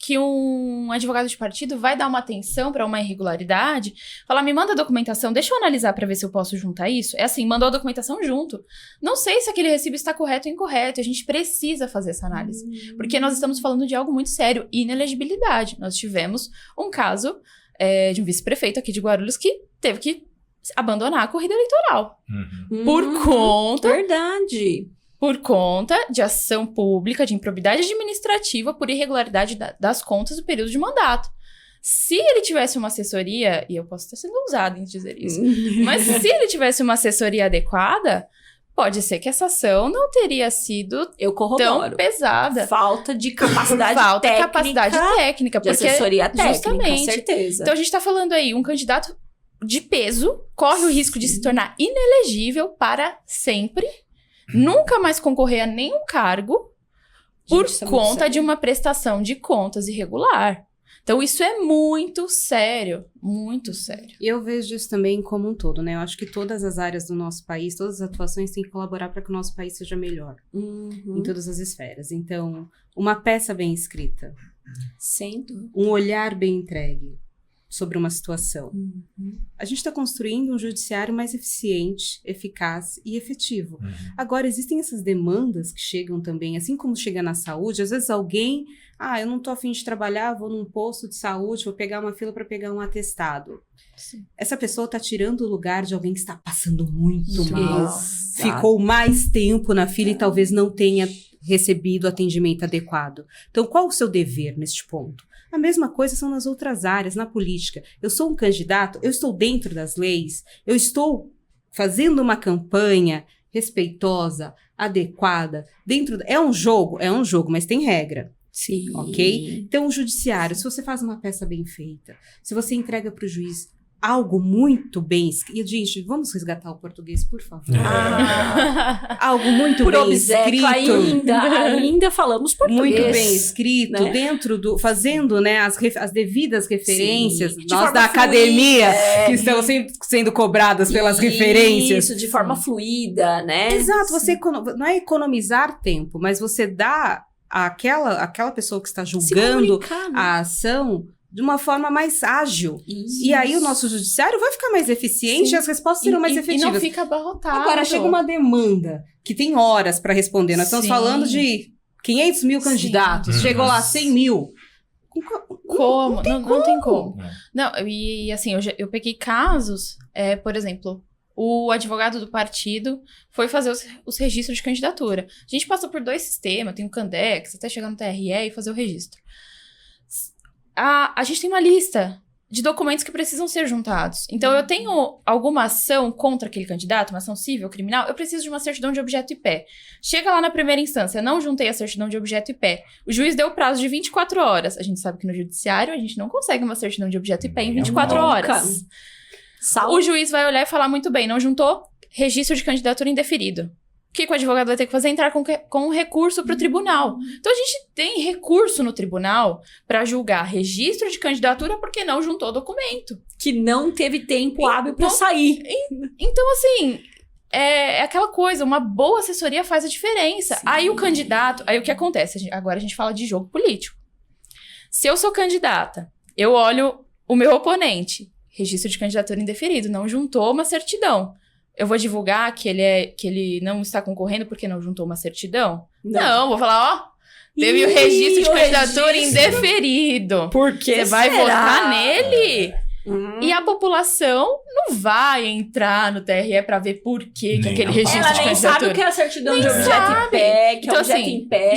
que um advogado de partido vai dar uma atenção para uma irregularidade, falar, me manda a documentação, deixa eu analisar para ver se eu posso juntar isso? É assim, mandou a documentação junto. Não sei se aquele recibo está correto ou incorreto, a gente precisa fazer essa análise. Porque nós estamos falando de algo muito sério, inelegibilidade. Nós tivemos um caso de um vice-prefeito aqui de Guarulhos que teve que abandonar a corrida eleitoral. Por conta... Verdade. Por conta de ação pública, de improbidade administrativa, por irregularidade das contas do período de mandato. Se ele tivesse uma assessoria, e eu posso estar sendo ousada em dizer isso, mas se ele tivesse uma assessoria adequada, pode ser que essa ação não teria sido tão pesada. Falta de capacidade técnica. De assessoria técnica, justamente. Certeza. Então a gente está falando aí, um candidato de peso corre o risco de se tornar inelegível para sempre, nunca mais concorrer a nenhum cargo por conta de uma prestação de contas irregular. Então, isso é muito sério, muito sério. E eu vejo isso também como um todo, né? Eu acho que todas as áreas do nosso país, todas as atuações têm que colaborar para que o nosso país seja melhor em todas as esferas. Então, uma peça bem escrita, um olhar bem entregue sobre uma situação. A gente está construindo um judiciário mais eficiente, eficaz e efetivo. Agora, existem essas demandas que chegam também, assim como chega na saúde, às vezes alguém, eu não tô a fim de trabalhar, vou num posto de saúde, vou pegar uma fila para pegar um atestado. Sim. Essa pessoa está tirando o lugar de alguém que está passando muito mal, ficou mais tempo na fila e talvez não tenha recebido atendimento adequado. Então, qual o seu dever neste ponto? A mesma coisa são nas outras áreas, na política. Eu sou um candidato, eu estou dentro das leis, eu estou fazendo uma campanha respeitosa, adequada, é um jogo, mas tem regra. Sim. Ok? Então, o judiciário, se você faz uma peça bem feita, se você entrega para o juiz algo muito bem escrito. Gente, vamos resgatar o português, por favor. Algo muito bem escrito. Ainda falamos português. Muito bem escrito, né? Dentro do... Fazendo, né, as devidas referências. Nós da academia, que estão sempre sendo cobradas pelas referências. Isso, de forma fluida, né? Exato. Você não é economizar tempo, mas você dá àquela pessoa que está julgando a ação de uma forma mais ágil. Isso. E aí o nosso judiciário vai ficar mais eficiente e as respostas serão mais efetivas. E não fica abarrotado. Agora, chega uma demanda que tem horas para responder. Nós estamos falando de 500 mil candidatos. Chegou lá 100 mil. Como? Não tem como. É. Não, e assim, eu peguei casos, por exemplo, o advogado do partido foi fazer os registros de candidatura. A gente passou por 2 sistemas, tem o Candex, até chegar no TRE e fazer o registro. A gente tem uma lista de documentos que precisam ser juntados. Então, eu tenho alguma ação contra aquele candidato, uma ação civil, criminal, eu preciso de uma certidão de objeto e pé. Chega lá na primeira instância, não juntei a certidão de objeto e pé. O juiz deu prazo de 24 horas. A gente sabe que no judiciário, a gente não consegue uma certidão de objeto e pé em 24 horas. O juiz vai olhar e falar, muito bem, não juntou? Registro de candidatura indeferido. O que o advogado vai ter que fazer? Entrar com um recurso para o tribunal. Então, a gente tem recurso no tribunal para julgar registro de candidatura porque não juntou documento. Que não teve tempo hábil para sair. Então, assim, é aquela coisa, uma boa assessoria faz a diferença. Sim. Aí o candidato, aí o que acontece? Agora a gente fala de jogo político. Se eu sou candidata, eu olho o meu oponente, registro de candidatura indeferido, não juntou uma certidão. Eu vou divulgar que ele não está concorrendo porque não juntou uma certidão? Não, vou falar, teve o registro de candidatura indeferido. Por que Você vai votar nele? E a população não vai entrar no TRE pra ver por que aquele registro ela de nem candidatura... sabe o que é a certidão Nem de objeto sabe. em pé, que Então, é objeto assim, em pé,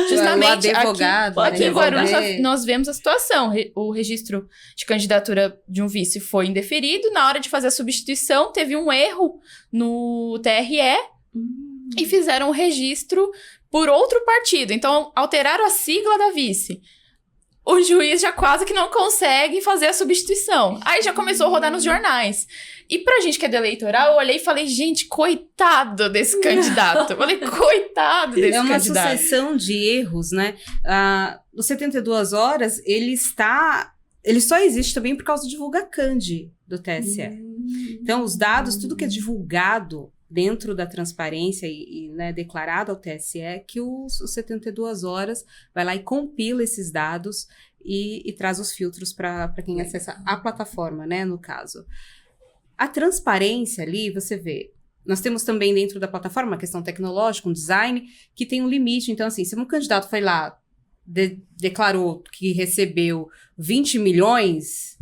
Justamente, o advogado, aqui em Guarulhos advogado. nós vemos a situação. O registro de candidatura de um vice foi indeferido. Na hora de fazer a substituição, teve um erro no TRE e fizeram o registro por outro partido. Então, alteraram a sigla da vice. O juiz já quase que não consegue fazer a substituição. Aí já começou a rodar nos jornais. E pra gente que é do eleitoral, eu olhei e falei, gente, coitado desse candidato. Eu falei, coitado desse candidato. É uma sucessão de erros, né? Os 72 horas, ele só existe também por causa do Divulgacande do TSE. Então, os dados, tudo que é divulgado dentro da transparência e né, declarado ao TSE, que os 72 horas vai lá e compila esses dados e traz os filtros para quem acessa a plataforma, né, no caso. A transparência ali, você vê, nós temos também dentro da plataforma uma questão tecnológica, um design, que tem um limite. Então, assim, se um candidato foi lá, declarou que recebeu 20 milhões,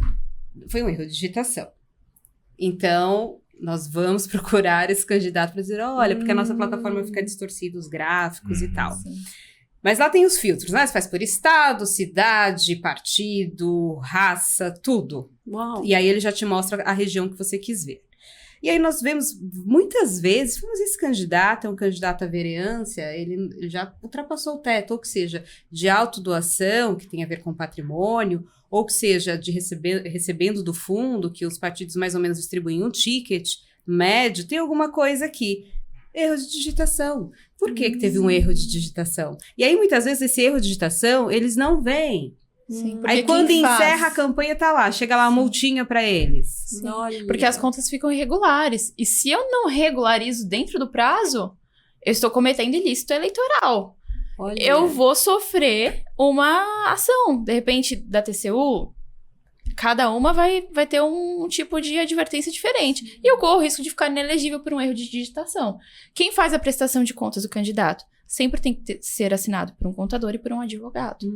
foi um erro de digitação. Então, nós vamos procurar esse candidato para dizer, olha, porque a nossa plataforma fica distorcida, os gráficos e tal. Sim. Mas lá tem os filtros, né? Você faz por estado, cidade, partido, raça, tudo. Uau. E aí ele já te mostra a região que você quis ver. E aí nós vemos muitas vezes, mas esse candidato é um candidato à vereança, ele já ultrapassou o teto, ou que seja, de autodoação, que tem a ver com patrimônio, ou que seja, de recebendo do fundo, que os partidos mais ou menos distribuem um ticket médio, tem alguma coisa aqui. Erro de digitação. Por que teve um erro de digitação? E aí, muitas vezes, esse erro de digitação, eles não veem. Sim, Aí, quando encerra a campanha, tá lá. Chega lá a multinha pra eles. Olha. Porque as contas ficam irregulares. E se eu não regularizo dentro do prazo, eu estou cometendo ilícito eleitoral. Olha. Eu vou sofrer uma ação. De repente, da TCU, cada uma vai ter um tipo de advertência diferente. E eu corro o risco de ficar inelegível por um erro de digitação. Quem faz a prestação de contas do candidato? Sempre tem que ser assinado por um contador e por um advogado.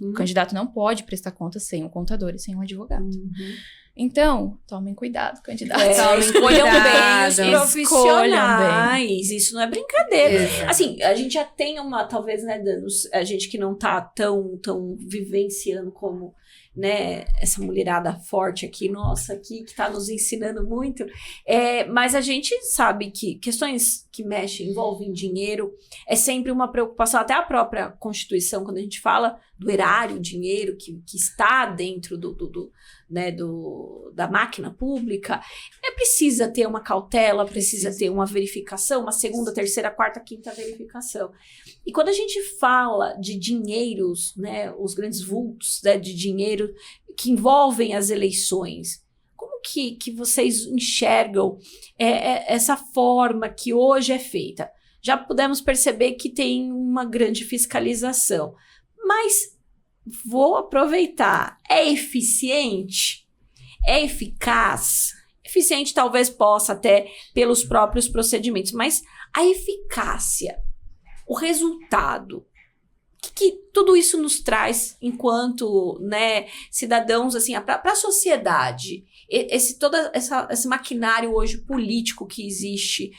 O candidato não pode prestar contas sem um contador e sem um advogado. Então, tomem cuidado, candidatos. Escolham bem os Escolham profissionais. Isso não é brincadeira. Exato. Assim, a gente já tem uma, talvez, né, a gente que não tá tão vivenciando como, né, essa mulherada forte aqui, nossa, aqui, que tá nos ensinando muito. Mas a gente sabe que questões que envolvem dinheiro, é sempre uma preocupação, até a própria Constituição, quando a gente fala do erário, dinheiro que está dentro da máquina pública, precisa ter uma cautela, precisa ter uma verificação, uma segunda, terceira, quarta, quinta verificação. E quando a gente fala de dinheiros, né, os grandes vultos, né, de dinheiro que envolvem as eleições, como que vocês enxergam essa forma que hoje é feita? Já pudemos perceber que tem uma grande fiscalização, mas vou aproveitar. É eficiente? É eficaz? Eficiente talvez possa até pelos próprios procedimentos, mas a eficácia, o resultado, que tudo isso nos traz enquanto, né, cidadãos, assim, para a sociedade, esse maquinário hoje político que existe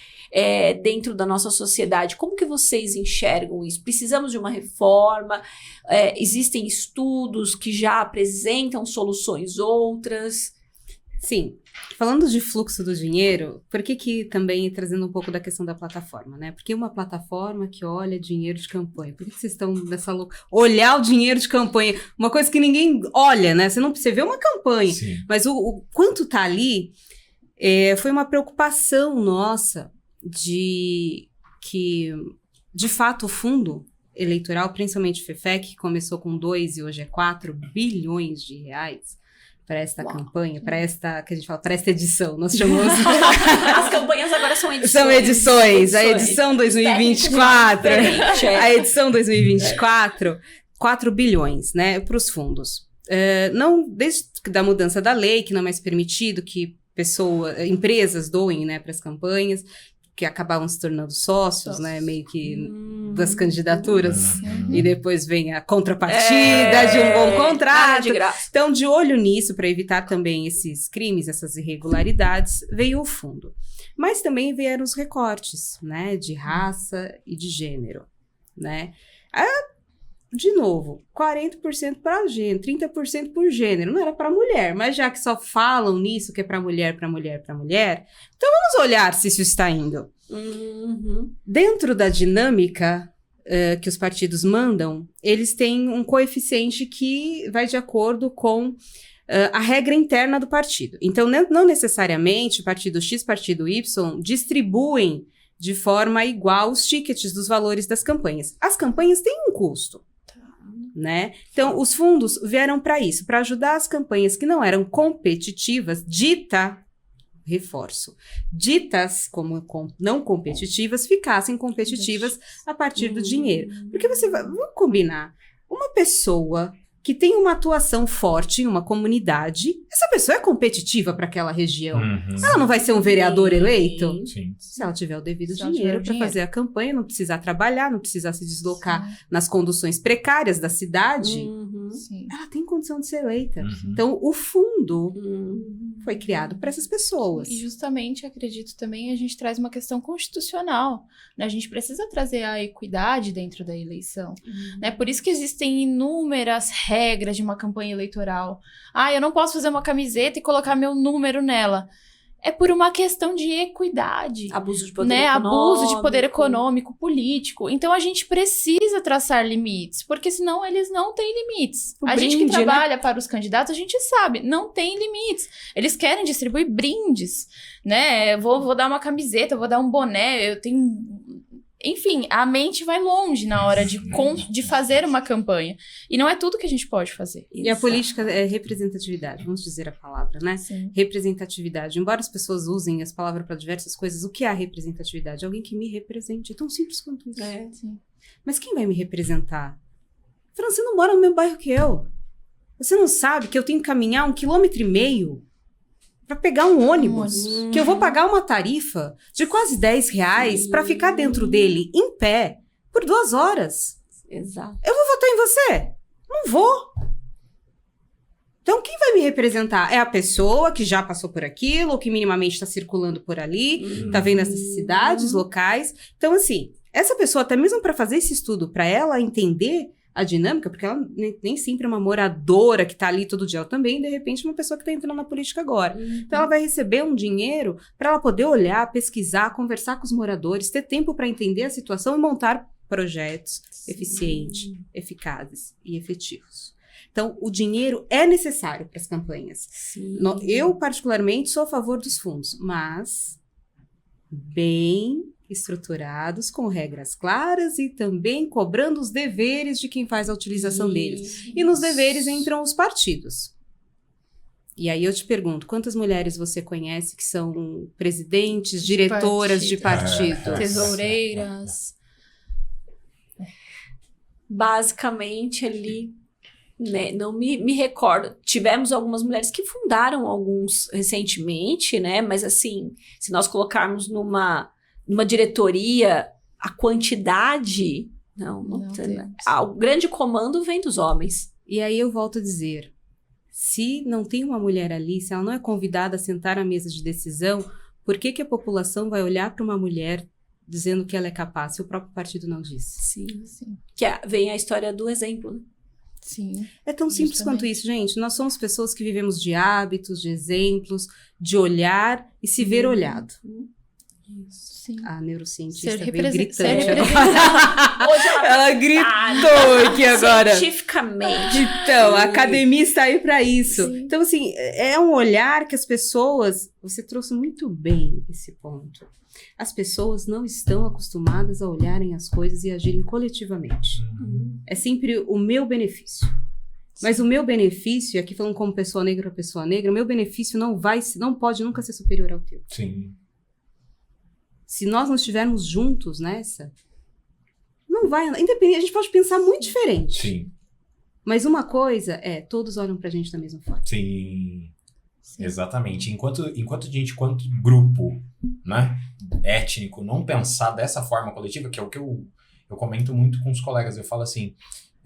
dentro da nossa sociedade, como que vocês enxergam isso? Precisamos de uma reforma? Existem estudos que já apresentam soluções outras? Sim. Falando de fluxo do dinheiro, por que também trazendo um pouco da questão da plataforma, né? Porque uma plataforma que olha dinheiro de campanha. Por que vocês estão nessa louca? Olhar o dinheiro de campanha, uma coisa que ninguém olha, né? Você vê uma campanha, sim, mas o quanto tá ali foi uma preocupação nossa de que, de fato, o fundo eleitoral, principalmente o FEFEC, que começou com 2 e hoje é 4 bilhões de reais, para esta campanha, para esta, que a gente fala, para esta edição, nós chamamos... As campanhas agora são edições. São edições. A edição 2024, a edição 2024, 4 bilhões, né, para os fundos. Não, desde da mudança da lei, que não é mais permitido que empresas doem, né, para as campanhas, que acabavam se tornando sócios, né, meio que das candidaturas, e depois vem a contrapartida de um bom contrato. De graça. Então, de olho nisso, para evitar também esses crimes, essas irregularidades, veio o fundo. Mas também vieram os recortes, né, de raça e de gênero, né. De novo, 40% para gênero, 30% por gênero. Não era para mulher, mas já que só falam nisso, que é para mulher, para mulher, para mulher, então vamos olhar se isso está indo. Dentro da dinâmica que os partidos mandam, eles têm um coeficiente que vai de acordo com a regra interna do partido. Então, não necessariamente o partido X, partido Y distribuem de forma igual os tickets dos valores das campanhas. As campanhas têm um custo. Né? Então, os fundos vieram para isso, para ajudar as campanhas que não eram competitivas, ditas como não competitivas, ficassem competitivas a partir do dinheiro. Porque vamos combinar, uma pessoa que tem uma atuação forte em uma comunidade, essa pessoa é competitiva para aquela região. Ela não vai ser um vereador eleito? Sim. Se ela tiver o devido dinheiro para fazer a campanha, não precisar trabalhar, não precisar se deslocar nas condições precárias da cidade, ela tem condição de ser eleita. Então, o fundo foi criado para essas pessoas. E justamente, acredito também, a gente traz uma questão constitucional, né? A gente precisa trazer a equidade dentro da eleição, né? Por isso que existem inúmeras regras de uma campanha eleitoral. Eu não posso fazer uma camiseta e colocar meu número nela. É por uma questão de equidade. Abuso de poder econômico. Abuso de poder econômico, político. Então, a gente precisa traçar limites, porque senão eles não têm limites. A gente que trabalha para os candidatos, a gente sabe, não tem limites. Eles querem distribuir brindes, né? Vou dar uma camiseta, vou dar um boné, eu tenho... Enfim, a mente vai longe na hora de fazer uma campanha. E não é tudo que a gente pode fazer. E a política é representatividade, vamos dizer a palavra, né? Sim. Representatividade. Embora as pessoas usem as palavras para diversas coisas, o que é a representatividade? Alguém que me represente. É tão simples quanto isso. Sim. Mas quem vai me representar? Fran, você não mora no mesmo bairro que eu. Você não sabe que eu tenho que caminhar 1,5 km para pegar um ônibus, que eu vou pagar uma tarifa de quase R$10 para ficar dentro dele, em pé, por 2 horas. Exato. Eu vou votar em você? Não vou. Então, quem vai me representar? É a pessoa que já passou por aquilo, ou que minimamente está circulando por ali, está vendo as necessidades locais. Então, assim, essa pessoa, até mesmo para fazer esse estudo, para ela entender a dinâmica, porque ela nem sempre é uma moradora que tá ali todo dia, ela também, de repente, é uma pessoa que tá entrando na política agora. Então, ela vai receber um dinheiro para ela poder olhar, pesquisar, conversar com os moradores, ter tempo para entender a situação e montar projetos eficientes, eficazes e efetivos. Então, o dinheiro é necessário para as campanhas. Eu, particularmente, sou a favor dos fundos, mas bem estruturados, com regras claras e também cobrando os deveres de quem faz a utilização deles. E nos deveres entram os partidos. E aí eu te pergunto, quantas mulheres você conhece que são presidentes, diretoras de partido? Tesoureiras. Basicamente ali né, não me recordo. Tivemos algumas mulheres que fundaram alguns recentemente, né? Mas assim, se nós colocarmos numa diretoria, a quantidade... Não tem. O grande comando vem dos homens. E aí eu volto a dizer, se não tem uma mulher ali, se ela não é convidada a sentar à mesa de decisão, por que a população vai olhar para uma mulher dizendo que ela é capaz, se o próprio partido não disse? Sim. Que vem a história do exemplo, né? Sim. É tão simples quanto isso, gente. Nós somos pessoas que vivemos de hábitos, de exemplos, de olhar e se ver olhado. Isso. Sim. A neurocientista Ser veio gritante. Hoje Ela gritou aqui agora. Cientificamente. Então, a academia está aí para isso. Sim. Então, assim, é um olhar que as pessoas... Você trouxe muito bem esse ponto. As pessoas não estão acostumadas a olharem as coisas e agirem coletivamente. É sempre o meu benefício. Mas o meu benefício, aqui falando como pessoa negra para pessoa negra, o meu benefício não pode nunca ser superior ao teu. Sim. Se nós não estivermos juntos nessa, não vai... Independente, a gente pode pensar muito diferente. Sim. Mas uma coisa todos olham pra gente da mesma forma. Sim. Exatamente. Enquanto a gente, enquanto grupo, né, étnico, não pensar dessa forma coletiva, que é o que eu comento muito com os colegas, eu falo assim,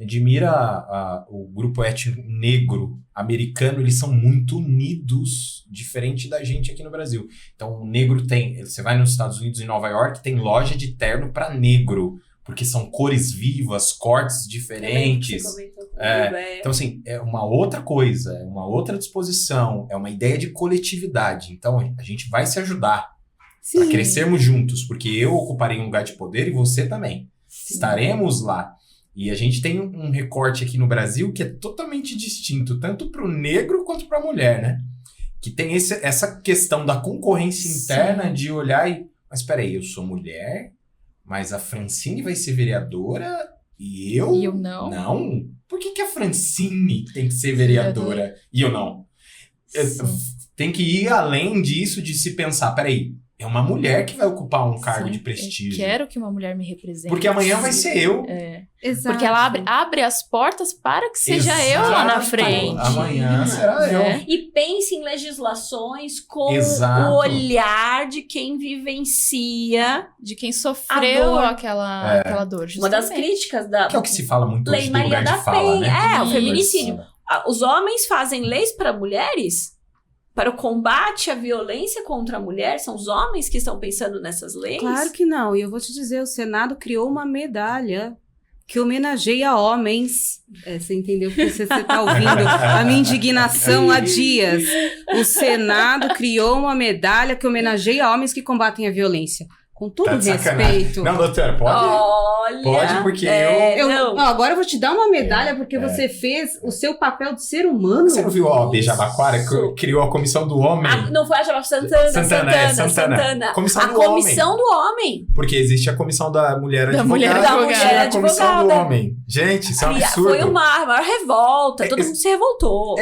admira o grupo étnico negro americano, eles são muito unidos, diferente da gente aqui no Brasil. Então, o negro você vai nos Estados Unidos, em Nova York, tem loja de terno para negro, porque são cores vivas, cortes diferentes. Então, assim, é uma outra coisa, é uma outra disposição, é uma ideia de coletividade. Então, a gente vai se ajudar para crescermos juntos, porque eu ocuparei um lugar de poder e você também. Sim. Estaremos lá. E a gente tem um recorte aqui no Brasil que é totalmente distinto, tanto para o negro quanto para a mulher, né? Que tem essa questão da concorrência interna de olhar e... Mas peraí, eu sou mulher, mas a Francine vai ser vereadora e eu... E eu não? Não? Por que a Francine tem que ser vereadora e eu não? Tem que ir além disso de se pensar, peraí, é uma mulher que vai ocupar um cargo de prestígio. Eu quero que uma mulher me represente. Porque amanhã vai ser eu. Exato. Porque ela abre as portas para que seja eu lá na frente. Amanhã será eu. E pense em legislações com o olhar de quem vivencia, de quem sofreu aquela dor. Uma das críticas da... Que é o que se fala muito hoje Lei do Maria lugar da de fala, né? o feminicídio. Os homens fazem leis para mulheres... Para o combate à violência contra a mulher, são os homens que estão pensando nessas leis? Claro que não. E eu vou te dizer, o Senado criou uma medalha que homenageia homens. Você entendeu? Porque você está ouvindo a minha indignação há dias. O Senado criou uma medalha que homenageia homens que combatem a violência. Com todo respeito. Não, doutora, pode? Olha, pode, porque não, agora eu vou te dar uma medalha porque você fez o seu papel de ser humano. Você não viu a OAB Jabaquara que criou a Comissão do Homem? Não foi a Jabaquara, Santana. Comissão do Homem. Porque existe a Comissão da Mulher Advogada. Mulher a Comissão do Homem. Gente, isso é um absurdo. Foi uma maior revolta. Todo mundo se revoltou.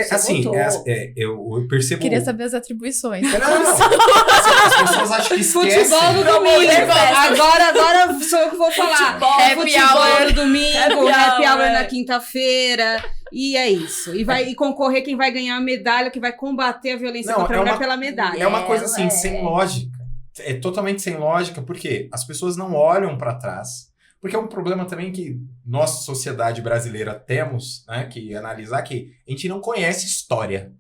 Eu percebo... Queria saber as atribuições. As pessoas acham que esquecem. Futebol no domingo. Agora sou eu que vou falar. Happy hour no domingo, happy hour na quinta-feira. E é isso. E concorrer quem vai ganhar a medalha, que vai combater a violência contra a mulher pela medalha. É uma coisa assim, sem lógica. É totalmente sem lógica, porque as pessoas não olham para trás. Porque é um problema também que nossa sociedade brasileira temos, né, que analisar, que a gente não conhece história.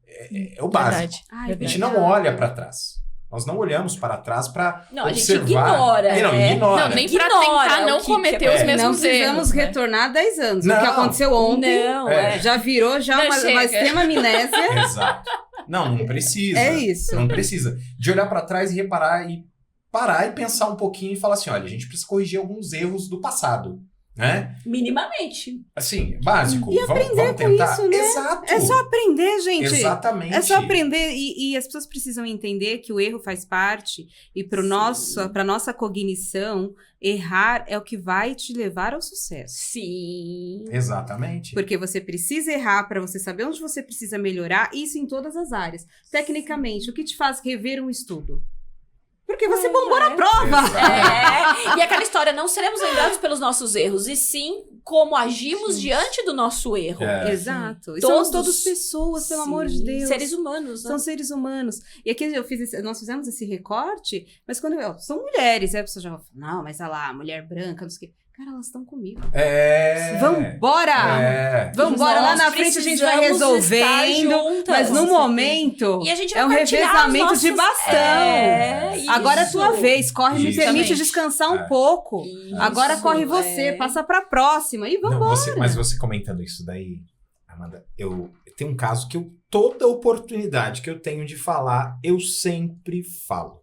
É o básico. A gente não olha para trás. Nós não olhamos para trás para observar. A gente ignora. Ignora. Nem para tentar não cometer os mesmos erros. Não precisamos retornar 10 anos. O que aconteceu ontem já virou uma extrema amnésia. Exato. Não precisa. É isso. Não precisa. De olhar para trás e reparar e parar e pensar um pouquinho e falar assim, olha, a gente precisa corrigir alguns erros do passado. Né? Minimamente. Assim, básico. E aprender com isso, né? Exato. É só aprender, gente. Exatamente. É só aprender. E as pessoas precisam entender que o erro faz parte. E para nossa cognição, errar é o que vai te levar ao sucesso. Sim. Exatamente. Porque você precisa errar para você saber onde você precisa melhorar. Isso em todas as áreas. Tecnicamente, o que te faz rever um estudo? Porque você bombou na prova. E aquela história, não seremos lembrados pelos nossos erros, e sim como agimos diante do nosso erro. Exato. E somos todos pessoas, pelo amor de Deus. Seres humanos, né? São seres humanos. E aqui nós fizemos esse recorte, mas quando são mulheres, aí a pessoa já fala, não, mas olha lá, mulher branca, não sei o quê. Cara, elas estão comigo. Vambora! Vambora! Lá na frente a gente vai resolvendo. Mas no momento, e a gente é um revezamento de bastão. Agora é a tua vez. Corre, me permite descansar um pouco. Agora corre você, passa pra próxima e vambora. Mas você comentando isso daí, Amanda, eu tenho um caso que toda oportunidade que eu tenho de falar, eu sempre falo.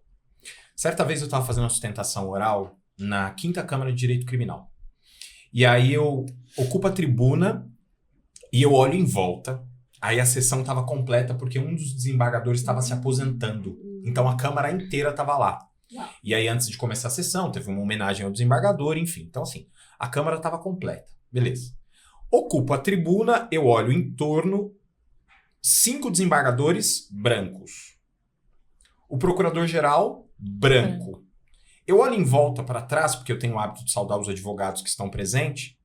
Certa vez eu tava fazendo uma sustentação oral na 5ª Câmara de Direito Criminal. E aí eu ocupo a tribuna e eu olho em volta. Aí a sessão estava completa porque um dos desembargadores estava se aposentando. Então a Câmara inteira estava lá. E aí antes de começar a sessão, teve uma homenagem ao desembargador, enfim. Então assim, a Câmara estava completa. Beleza. Ocupo a tribuna, eu olho em torno, 5 desembargadores brancos. O procurador-geral, branco. Eu olho em volta para trás, porque eu tenho o hábito de saudar os advogados que estão presentes,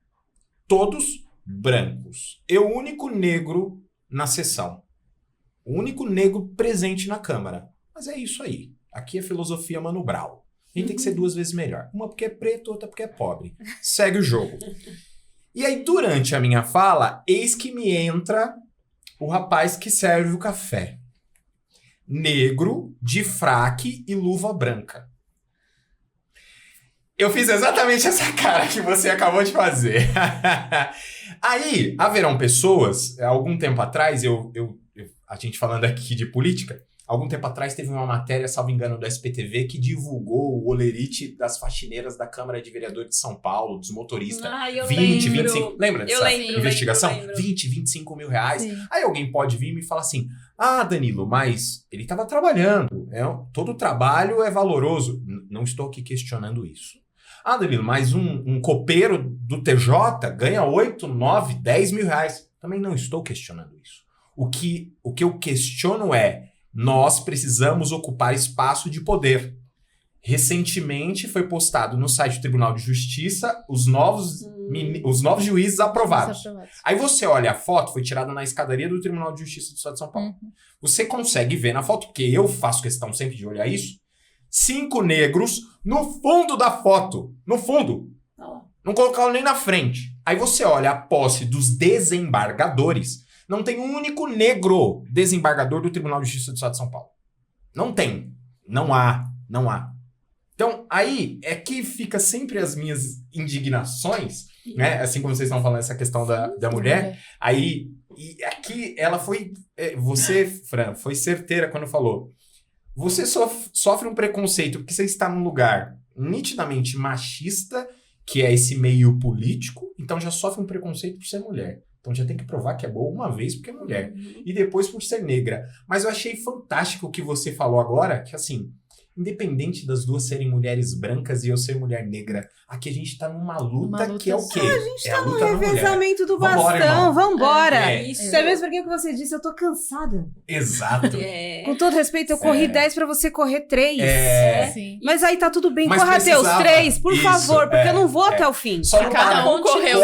todos brancos. Eu, o único negro na sessão. O único negro presente na Câmara. Mas é isso aí. Aqui é filosofia Mano Brown. A gente tem que ser 2 vezes melhor. Uma porque é preto, outra porque é pobre. Segue o jogo. E aí, durante a minha fala, eis que me entra o rapaz que serve o café. Negro, de fraque e luva branca. Eu fiz exatamente essa cara que você acabou de fazer. Aí, haverão pessoas, algum tempo atrás, a gente falando aqui de política, algum tempo atrás teve uma matéria, salvo engano, do SPTV, que divulgou o olerite das faxineiras da Câmara de Vereadores de São Paulo, dos motoristas. 20, 25... Lembra dessa investigação? 20, 25 mil reais. Sim. Aí alguém pode vir e me falar assim, Danilo, mas ele estava trabalhando. Todo trabalho é valoroso. Não estou aqui questionando isso. Danilo, mas um copeiro do TJ ganha 8, 9, 10 mil reais. Também não estou questionando isso. O que eu questiono é, nós precisamos ocupar espaço de poder. Recentemente foi postado no site do Tribunal de Justiça os novos juízes aprovados. Aí você olha a foto, foi tirada na escadaria do Tribunal de Justiça do Estado de São Paulo. Você consegue ver na foto, porque eu faço questão sempre de olhar isso, 5 negros no fundo da foto. No fundo. Não colocaram nem na frente. Aí você olha a posse dos desembargadores. Não tem um único negro desembargador do Tribunal de Justiça do Estado de São Paulo. Não tem. Não há. Então, aí é que fica sempre as minhas indignações, né? Assim como vocês estão falando essa questão da mulher. Aí, e aqui ela foi... Você, Fran, foi certeira quando falou... Você sofre um preconceito porque você está num lugar nitidamente machista, que é esse meio político, então já sofre um preconceito por ser mulher. Então já tem que provar que é boa uma vez porque é mulher. E depois por ser negra. Mas eu achei fantástico o que você falou agora, que assim, independente das duas serem mulheres brancas e eu ser mulher negra, aqui a gente tá numa luta que é o quê? A gente tá no revezamento do bastão, vambora. Isso. Até mesmo porque o que você disse, eu tô cansada. Exato. Com todo respeito, eu corri 10 pra você correr 3. Mas aí tá tudo bem, corra até os 3, por favor, porque eu não vou até o fim. Só cada um correu.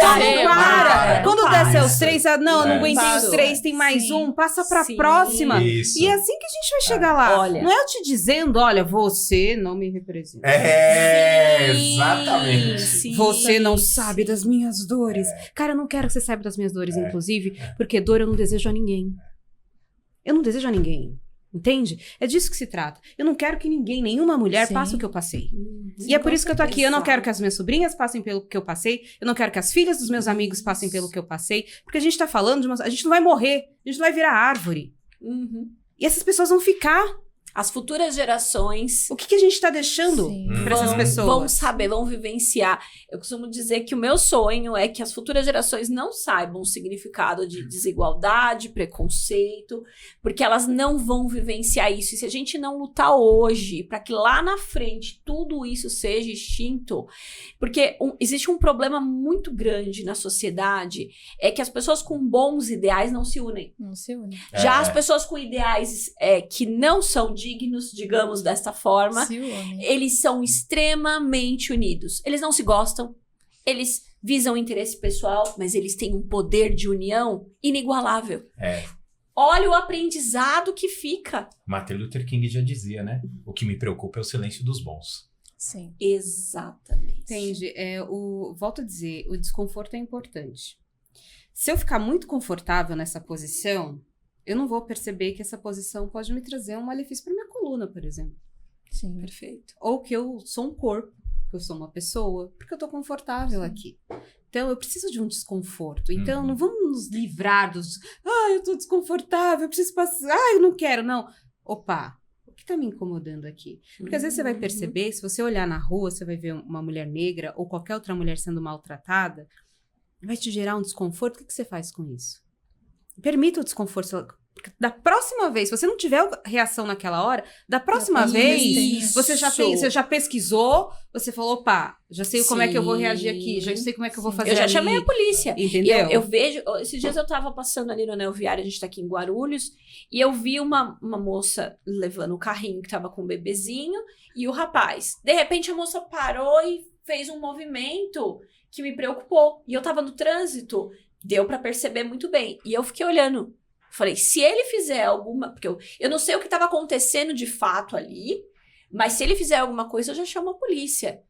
Quando desce os 3, não aguentei os 3, tem mais um, passa pra próxima. Isso. E é assim que a gente vai chegar lá. Olha, não é eu te dizendo, olha, você não me representa. Exatamente. Você não sabe das minhas dores. Cara, eu não quero que você saiba das minhas dores, inclusive, porque dor eu não desejo a ninguém. Eu não desejo a ninguém. Entende? É disso que se trata. Eu não quero que ninguém, nenhuma mulher, passe o que eu passei. E é por isso que eu tô aqui. Eu não quero que as minhas sobrinhas passem pelo que eu passei. Eu não quero que as filhas dos meus amigos passem pelo que eu passei. Porque a gente tá falando de a gente não vai morrer. A gente não vai virar árvore. E essas pessoas vão ficar. As futuras gerações... O que a gente tá deixando para essas pessoas? Vão saber, vão vivenciar. Eu costumo dizer que o meu sonho é que as futuras gerações não saibam o significado de desigualdade, preconceito, porque elas não vão vivenciar isso. E se a gente não lutar hoje para que lá na frente tudo isso seja extinto, porque existe um problema muito grande na sociedade, é que as pessoas com bons ideais não se unem. Não se unem. Já as pessoas com ideais que não são dignos, digamos desta forma, eles são extremamente unidos. Eles não se gostam, eles visam interesse pessoal, mas eles têm um poder de união inigualável. Olha o aprendizado que fica. Martin Luther King já dizia, né? O que me preocupa é o silêncio dos bons. Sim. Exatamente. Entende? Volto a dizer, o desconforto é importante. Se eu ficar muito confortável nessa posição, eu não vou perceber que essa posição pode me trazer um malefício para minha coluna, por exemplo. Sim. Perfeito. Ou que eu sou um corpo, que eu sou uma pessoa, porque eu tô confortável aqui. Então, eu preciso de um desconforto. Então, não vamos nos livrar dos... eu tô desconfortável, eu preciso passar... eu não quero, não. Opa, o que tá me incomodando aqui? Porque às vezes você vai perceber, se você olhar na rua, você vai ver uma mulher negra ou qualquer outra mulher sendo maltratada, vai te gerar um desconforto. O que você faz com isso? Permita o desconforto. Porque da próxima vez, se você não tiver reação naquela hora, da próxima vez, você já pesquisou, você falou, opa, já sei como é que eu vou reagir aqui, já sei como é que eu vou fazer Eu já ali. chamei a polícia. Entendeu? Eu vejo... Esses dias eu tava passando ali no Anel Viário, a gente tá aqui em Guarulhos, e eu vi uma moça levando o carrinho que tava com o bebezinho, e o rapaz. De repente, a moça parou e fez um movimento que me preocupou. E eu tava no trânsito, deu pra perceber muito bem. E eu fiquei olhando. Falei, se ele fizer alguma... Porque eu não sei o que estava acontecendo de fato ali, mas se ele fizer alguma coisa, eu já chamo a polícia.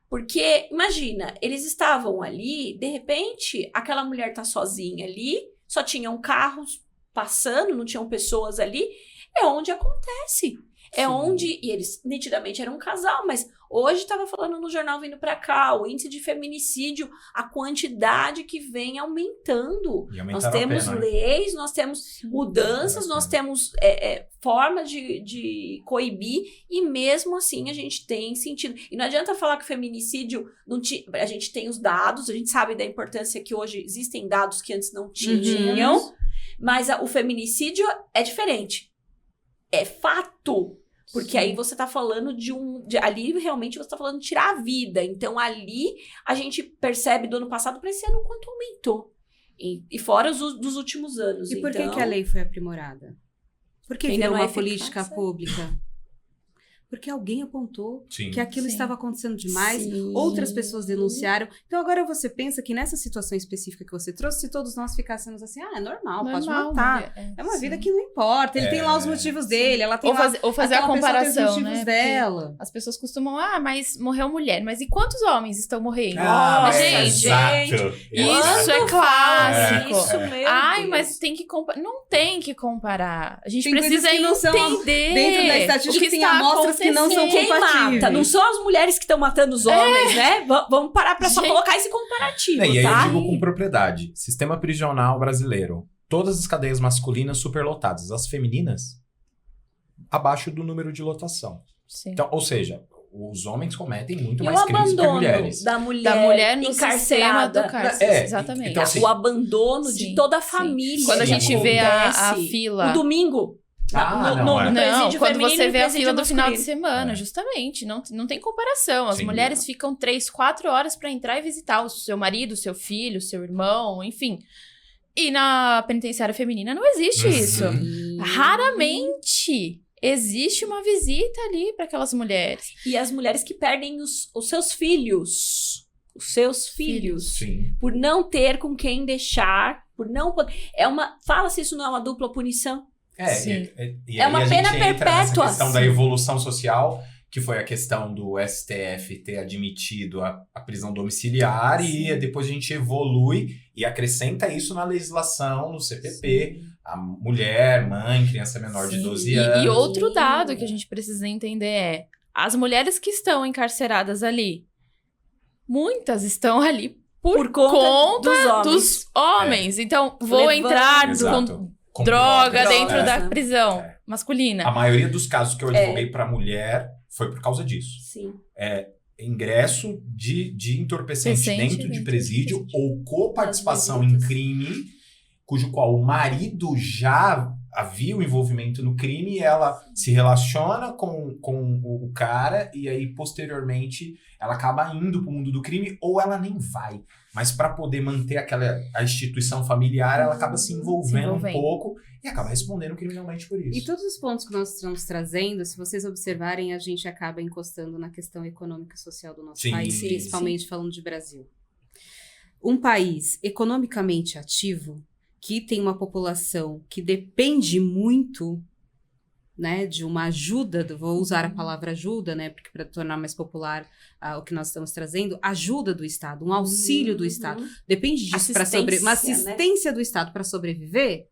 Porque, imagina, eles estavam ali, de repente, aquela mulher tá sozinha ali, só tinham carros passando, não tinham pessoas ali. É onde acontece. É onde... E eles nitidamente eram um casal, mas hoje estava falando no jornal vindo para cá, o índice de feminicídio, a quantidade que vem aumentando. Nós temos leis, nós temos mudanças, nós temos forma de coibir, e mesmo assim a gente tem sentido. E não adianta falar que o feminicídio, a gente tem os dados, a gente sabe da importância que hoje existem dados que antes não tinham, mas o feminicídio é diferente. É fato. Porque aí você tá falando ali realmente você tá falando de tirar a vida. Então ali a gente percebe do ano passado para esse ano o quanto aumentou. E fora dos últimos anos. E por que a lei foi aprimorada? Por que virou uma política pública? Porque alguém apontou que aquilo estava acontecendo demais, outras pessoas denunciaram. Então agora você pensa que nessa situação específica que você trouxe, se todos nós ficássemos assim, é normal, pode matar. É uma vida que não importa, ele tem lá os motivos dele, ela tem ou fazer a comparação, tem os motivos dela. As pessoas costumam, mas morreu mulher, mas e quantos homens estão morrendo? Gente, isso é clássico. Isso mesmo. Mas tem que comparar. Não tem que comparar. A gente tem precisa entender dentro da estatística tem amostras que não são quem compatíveis. Mata? Não são as mulheres que estão matando os homens, né? Vamos parar pra só colocar esse comparativo, E aí tá? eu digo com propriedade. Sistema prisional brasileiro. Todas as cadeias masculinas superlotadas. As femininas, abaixo do número de lotação. Sim. Então, ou seja, os homens cometem muito mais crimes que mulheres. Da mulher no encarcerada. Sistema do cárcere, exatamente. Então, assim, o abandono de toda a família. Quando a gente vê a fila... O domingo. Quando você vê a fila do final de masculino. semana, justamente, não tem comparação. As mulheres ficam 3, 4 horas pra entrar e visitar o seu marido, o seu filho, o seu irmão, enfim. E na penitenciária feminina não existe isso. Raramente existe uma visita ali para aquelas mulheres. E as mulheres que perdem os seus filhos. Os seus filhos. Por não ter com quem deixar, por não poder... Fala se isso não é uma dupla punição. É uma pena perpétua. A questão da evolução social, que foi a questão do STF ter admitido a prisão domiciliar, e depois a gente evolui e acrescenta isso na legislação, no CPP, a mulher, mãe, criança menor de 12 anos. E outro dado que a gente precisa entender é, as mulheres que estão encarceradas ali, muitas estão ali por conta dos homens. Então, vou entrar com droga dentro da prisão masculina. A maioria dos casos que eu advoguei para mulher foi por causa disso. Ingresso de entorpecente dentro de presídio ou coparticipação em crime, cujo qual o marido já havia o envolvimento no crime, e ela se relaciona com o cara, e aí posteriormente ela acaba indo para o mundo do crime, ou ela nem vai. Mas para poder manter a instituição familiar, ela acaba se envolvendo um pouco e acaba respondendo criminalmente por isso. E todos os pontos que nós estamos trazendo, se vocês observarem, a gente acaba encostando na questão econômica e social do nosso país, principalmente falando de Brasil. um país economicamente ativo, que tem uma população que depende muito, né, de uma ajuda, vou usar a palavra ajuda, né, porque para tornar mais popular o que nós estamos trazendo, ajuda do Estado, um auxílio do Estado, depende disso para sobreviver, uma assistência, né, do Estado para sobreviver.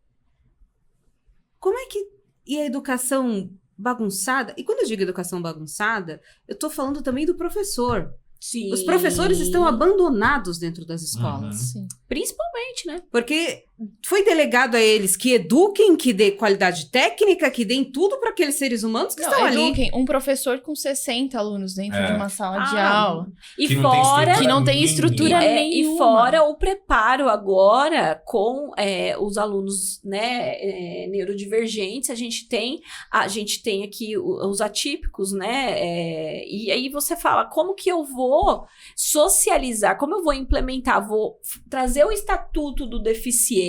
Como é que e a educação bagunçada? E quando eu digo educação bagunçada, eu estou falando também do professor. Sim. Os professores estão abandonados dentro das escolas. Sim. Principalmente, né? Porque foi delegado a eles que eduquem, que dê qualidade técnica, que deem tudo para aqueles seres humanos que estão ali. Um professor com 60 alunos dentro de uma sala de aula. E que fora... Que não tem estrutura nenhuma. E fora o preparo agora com os alunos, né, neurodivergentes. A gente tem aqui os atípicos, né? E aí você fala, como que eu vou socializar, como eu vou implementar, vou trazer o estatuto do deficiente,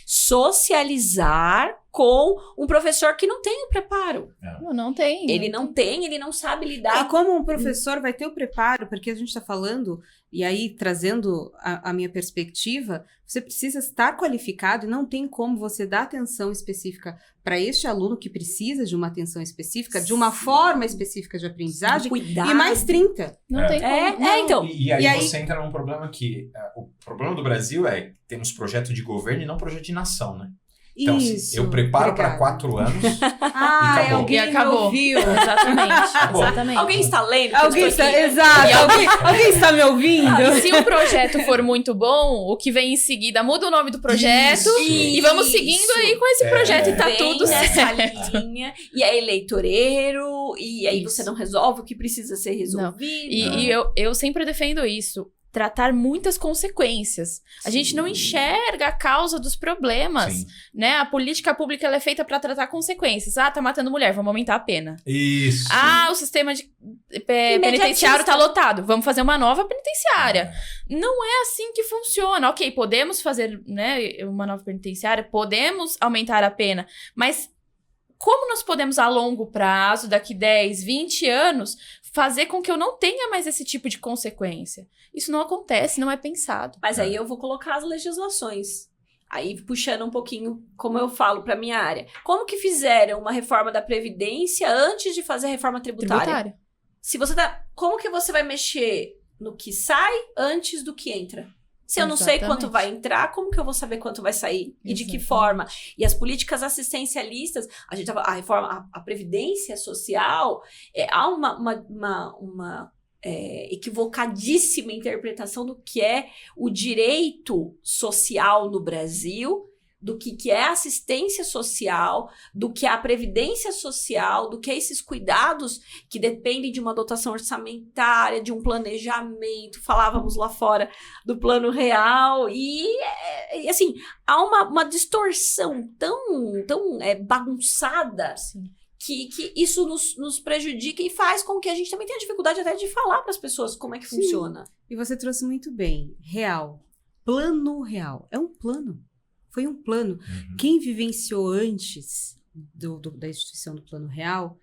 socializar com um professor que não tem o preparo. Não tem. Ele não sabe lidar. E como um professor vai ter o preparo, porque a gente está falando, e aí trazendo a minha perspectiva, você precisa estar qualificado e não tem como você dar atenção específica para este aluno que precisa de uma atenção específica, de uma forma específica de aprendizagem, e mais 30. Não tem como. Então. E aí você entra num problema que... o problema do Brasil é que temos projeto de governo e não projeto de nação, né? Então, Isso, eu preparo para 4 anos e alguém acabou. me ouviu. Exatamente. Alguém está lendo? Alguém está me ouvindo? E se o projeto for muito bom, o que vem em seguida muda o nome do projeto e vamos seguindo aí com esse projeto e tá tudo certo. Linha, e é eleitoreiro, e aí você não resolve o que precisa ser resolvido. E eu sempre defendo isso. Tratar muitas consequências. A gente não enxerga a causa dos problemas, né? A política pública ela é feita para tratar consequências. Tá matando mulher, vamos aumentar a pena. Isso. O sistema penitenciário tá lotado, vamos fazer uma nova penitenciária. Não é assim que funciona. Ok, podemos fazer, né, uma nova penitenciária, podemos aumentar a pena, mas como nós podemos a longo prazo, daqui 10, 20 anos, fazer com que eu não tenha mais esse tipo de consequência? Isso não acontece, não é pensado. Mas aí eu vou colocar as legislações. Aí puxando um pouquinho, como eu falo, para minha área. Como que fizeram uma reforma da Previdência antes de fazer a reforma tributária? Se você como que você vai mexer no que sai antes do que entra? Se eu não sei quanto vai entrar, como que eu vou saber quanto vai sair? E de que forma? E as políticas assistencialistas, a reforma, a Previdência Social, há uma equivocadíssima interpretação do que é o direito social no Brasil, do que é assistência social, do que é a previdência social, do que é esses cuidados que dependem de uma dotação orçamentária, de um planejamento. Falávamos lá fora do plano real e assim, há uma distorção tão bagunçada. Sim. Que isso nos prejudica e faz com que a gente também tenha dificuldade até de falar para as pessoas como é que funciona. E você trouxe muito bem. Real. Plano real. É um plano. Foi um plano. Quem vivenciou antes da instituição do Plano Real,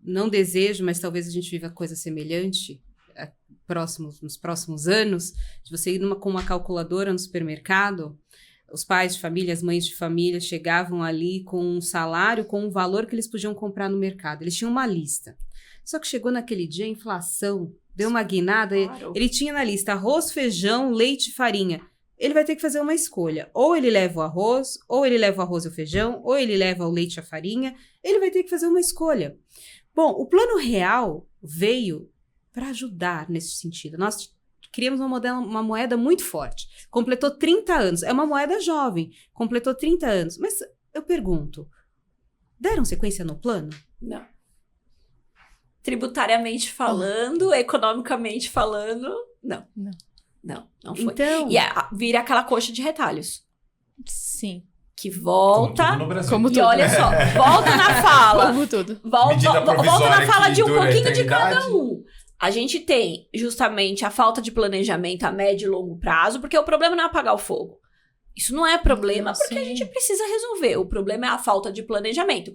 não desejo, mas talvez a gente viva coisa semelhante nos próximos anos, de você ir com uma calculadora no supermercado, os pais de família, as mães de família chegavam ali com um salário, com um valor que eles podiam comprar no mercado. Eles tinham uma lista. Só que chegou naquele dia a inflação, deu uma guinada, claro. Ele tinha na lista arroz, feijão, leite e farinha. Ele vai ter que fazer uma escolha. Ou ele leva o arroz, ou ele leva o arroz e o feijão, ou ele leva o leite e a farinha. Ele vai ter que fazer uma escolha. Bom, o Plano Real veio para ajudar nesse sentido. Nós criamos uma moeda muito forte. Completou 30 anos. É uma moeda jovem. Completou 30 anos. Mas eu pergunto, deram sequência no plano? Não. Tributariamente falando, economicamente falando, não. Não foi. Então, e vira aquela coxa de retalhos. Sim. Que volta. Como tudo. E olha só, volta na fala. Como tudo. Volta na fala de um pouquinho de cada um. A gente tem justamente a falta de planejamento a médio e longo prazo, porque o problema não é apagar o fogo. Isso não é problema, porque a gente precisa resolver. O problema é a falta de planejamento.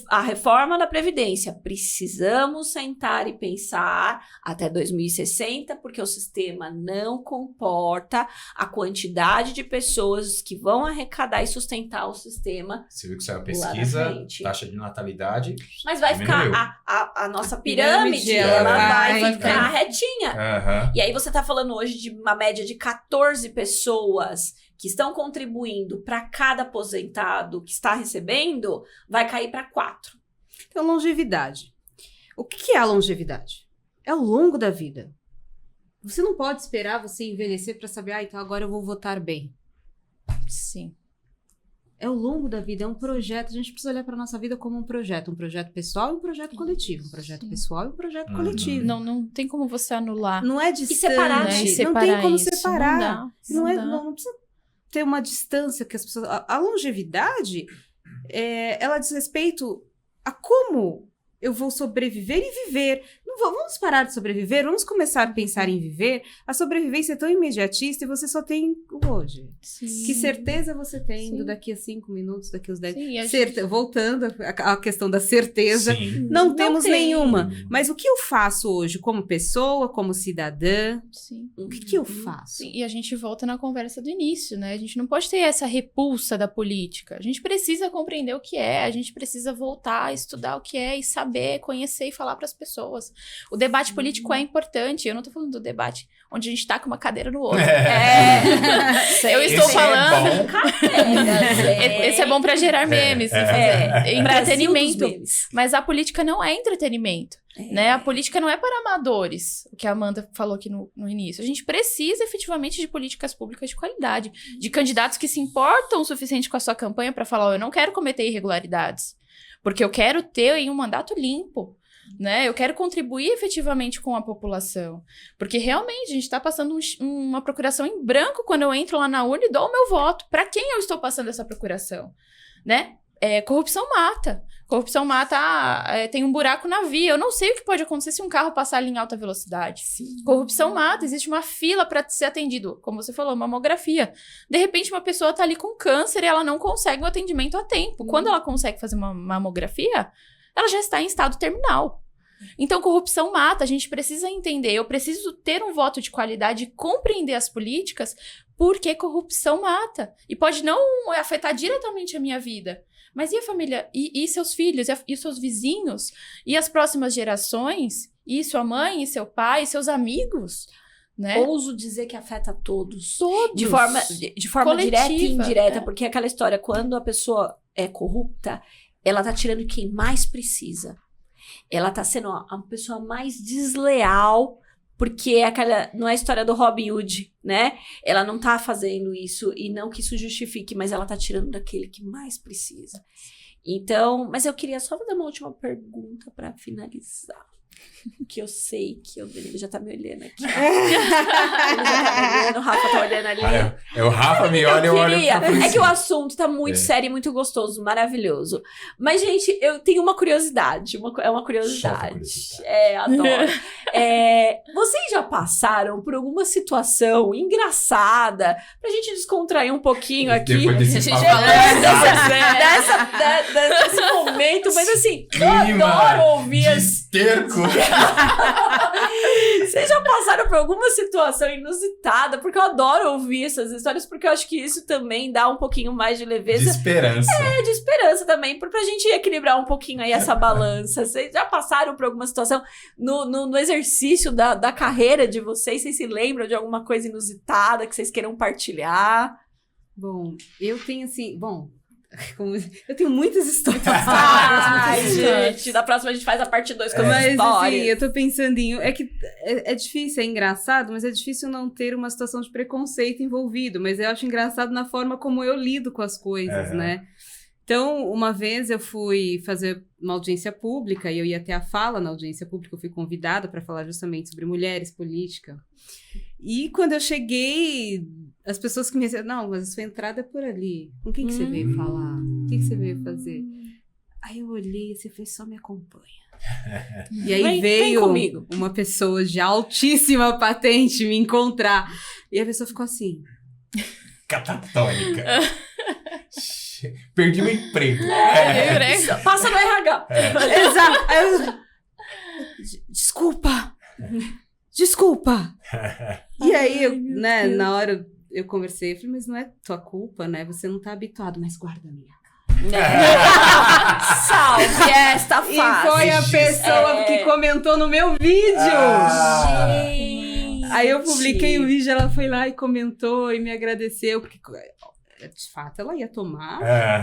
A reforma da Previdência. Precisamos sentar e pensar até 2060, porque o sistema não comporta a quantidade de pessoas que vão arrecadar e sustentar o sistema. Você viu que saiu a pesquisa, taxa de natalidade. Mas vai ficar a nossa pirâmide, ela vai ficar retinha. E aí você tá falando hoje de uma média de 14 pessoas que estão contribuindo para cada aposentado que está recebendo, vai cair para 4. Então, longevidade. O que é a longevidade? É ao longo da vida. Você não pode esperar você envelhecer para saber, então agora eu vou votar bem. Sim. É ao longo da vida, é um projeto. A gente precisa olhar para a nossa vida como um projeto pessoal e um projeto coletivo. Um projeto pessoal e um projeto coletivo. Não tem como você anular. Não é distante. E separar, né? Não tem como isso. separar. Não dá. Não precisa ter uma distância que as pessoas... A longevidade, ela diz respeito a como eu vou sobreviver e viver. Não vamos parar de sobreviver, vamos começar a pensar em viver. A sobrevivência é tão imediatista e você só tem o hoje. Sim. Que certeza você tem Sim. do daqui a 5 minutos, daqui a 10... Sim, Voltando à questão da certeza, não temos nenhuma. Mas o que eu faço hoje como pessoa, como cidadã? Sim. O que eu faço? Sim, e a gente volta na conversa do início, né? A gente não pode ter essa repulsa da política. A gente precisa compreender o que é, a gente precisa voltar a estudar o que é e saber, conhecer e falar para as pessoas. O debate político é importante. Eu não tô falando do debate onde a gente tá com uma cadeira no outro. Eu estou falando... Esse é bom para gerar memes, entretenimento. Mas a política não é entretenimento. Né? A política não é para amadores, o que a Amanda falou aqui no início. A gente precisa efetivamente de políticas públicas de qualidade, de candidatos que se importam o suficiente com a sua campanha para falar, eu não quero cometer irregularidades, porque eu quero ter um mandato limpo, né? Eu quero contribuir efetivamente com a população, porque realmente a gente está passando uma procuração em branco quando eu entro lá na urna e dou o meu voto. Para quem eu estou passando essa procuração, né? Corrupção mata. Corrupção mata, tem um buraco na via. Eu não sei o que pode acontecer se um carro passar ali em alta velocidade. Sim. Corrupção mata, existe uma fila para ser atendido. Como você falou, mamografia. De repente, uma pessoa tá ali com câncer e ela não consegue o atendimento a tempo. Quando ela consegue fazer uma mamografia, ela já está em estado terminal. Então, corrupção mata. A gente precisa entender. Eu preciso ter um voto de qualidade e compreender as políticas porque corrupção mata. E pode não afetar diretamente a minha vida. Mas e a família? E seus filhos? E seus vizinhos? E as próximas gerações? E sua mãe? E seu pai? E seus amigos? Né? Ouso dizer que afeta todos. Todos. De forma direta e indireta. Porque é aquela história, quando a pessoa é corrupta, ela tá tirando quem mais precisa. Ela tá sendo a pessoa mais desleal, porque não é a história do Robin Hood, né? Ela não tá fazendo isso, e não que isso justifique, mas ela tá tirando daquele que mais precisa. Então, mas eu queria só fazer uma última pergunta pra finalizar. Que eu sei que o Danilo já tá me olhando aqui. Ele já tá me olhando, o Rafa tá olhando ali. O Rafa me olha, eu olho pra É que o assunto tá muito sério e muito gostoso, maravilhoso. Mas, gente, eu tenho uma curiosidade. É uma curiosidade. Adoro. Vocês já passaram por alguma situação engraçada pra gente descontrair um pouquinho aqui? Depois desse a gente desse momento, mas assim, eu adoro ouvir esterco. Vocês já passaram por alguma situação inusitada? Porque eu adoro ouvir essas histórias, porque eu acho que isso também dá um pouquinho mais de leveza. De esperança. De esperança também, pra gente equilibrar um pouquinho aí essa balança. Vocês já passaram por alguma situação no exercício da carreira de vocês? Vocês se lembram de alguma coisa inusitada que vocês queiram partilhar? Bom, eu tenho assim... eu tenho muitas histórias. Gente, da próxima a gente faz a parte 2 com as histórias. Mas, assim, eu tô pensando em... É que é difícil, é engraçado, mas é difícil não ter uma situação de preconceito envolvido. Mas eu acho engraçado na forma como eu lido com as coisas, né? Então, uma vez eu fui fazer uma audiência pública e eu ia ter a fala na audiência pública. Eu fui convidada para falar justamente sobre mulheres, política. E quando eu cheguei... As pessoas que me disseram, não, mas a sua entrada é por ali. Com quem que você veio falar? O que você veio fazer? Aí eu olhei e você fez, só me acompanha. E aí veio uma pessoa de altíssima patente me encontrar. E a pessoa ficou assim... catatônica. Perdi meu emprego. Passa no RH. Exato. Desculpa. E aí, né, na hora eu conversei, eu falei, mas não é tua culpa, né? Você não tá habituado, mas guarda a minha. Salve esta fase. E foi a pessoa que comentou no meu vídeo. Gente. Aí eu publiquei o vídeo, ela foi lá e comentou e me agradeceu, porque de fato ela ia tomar.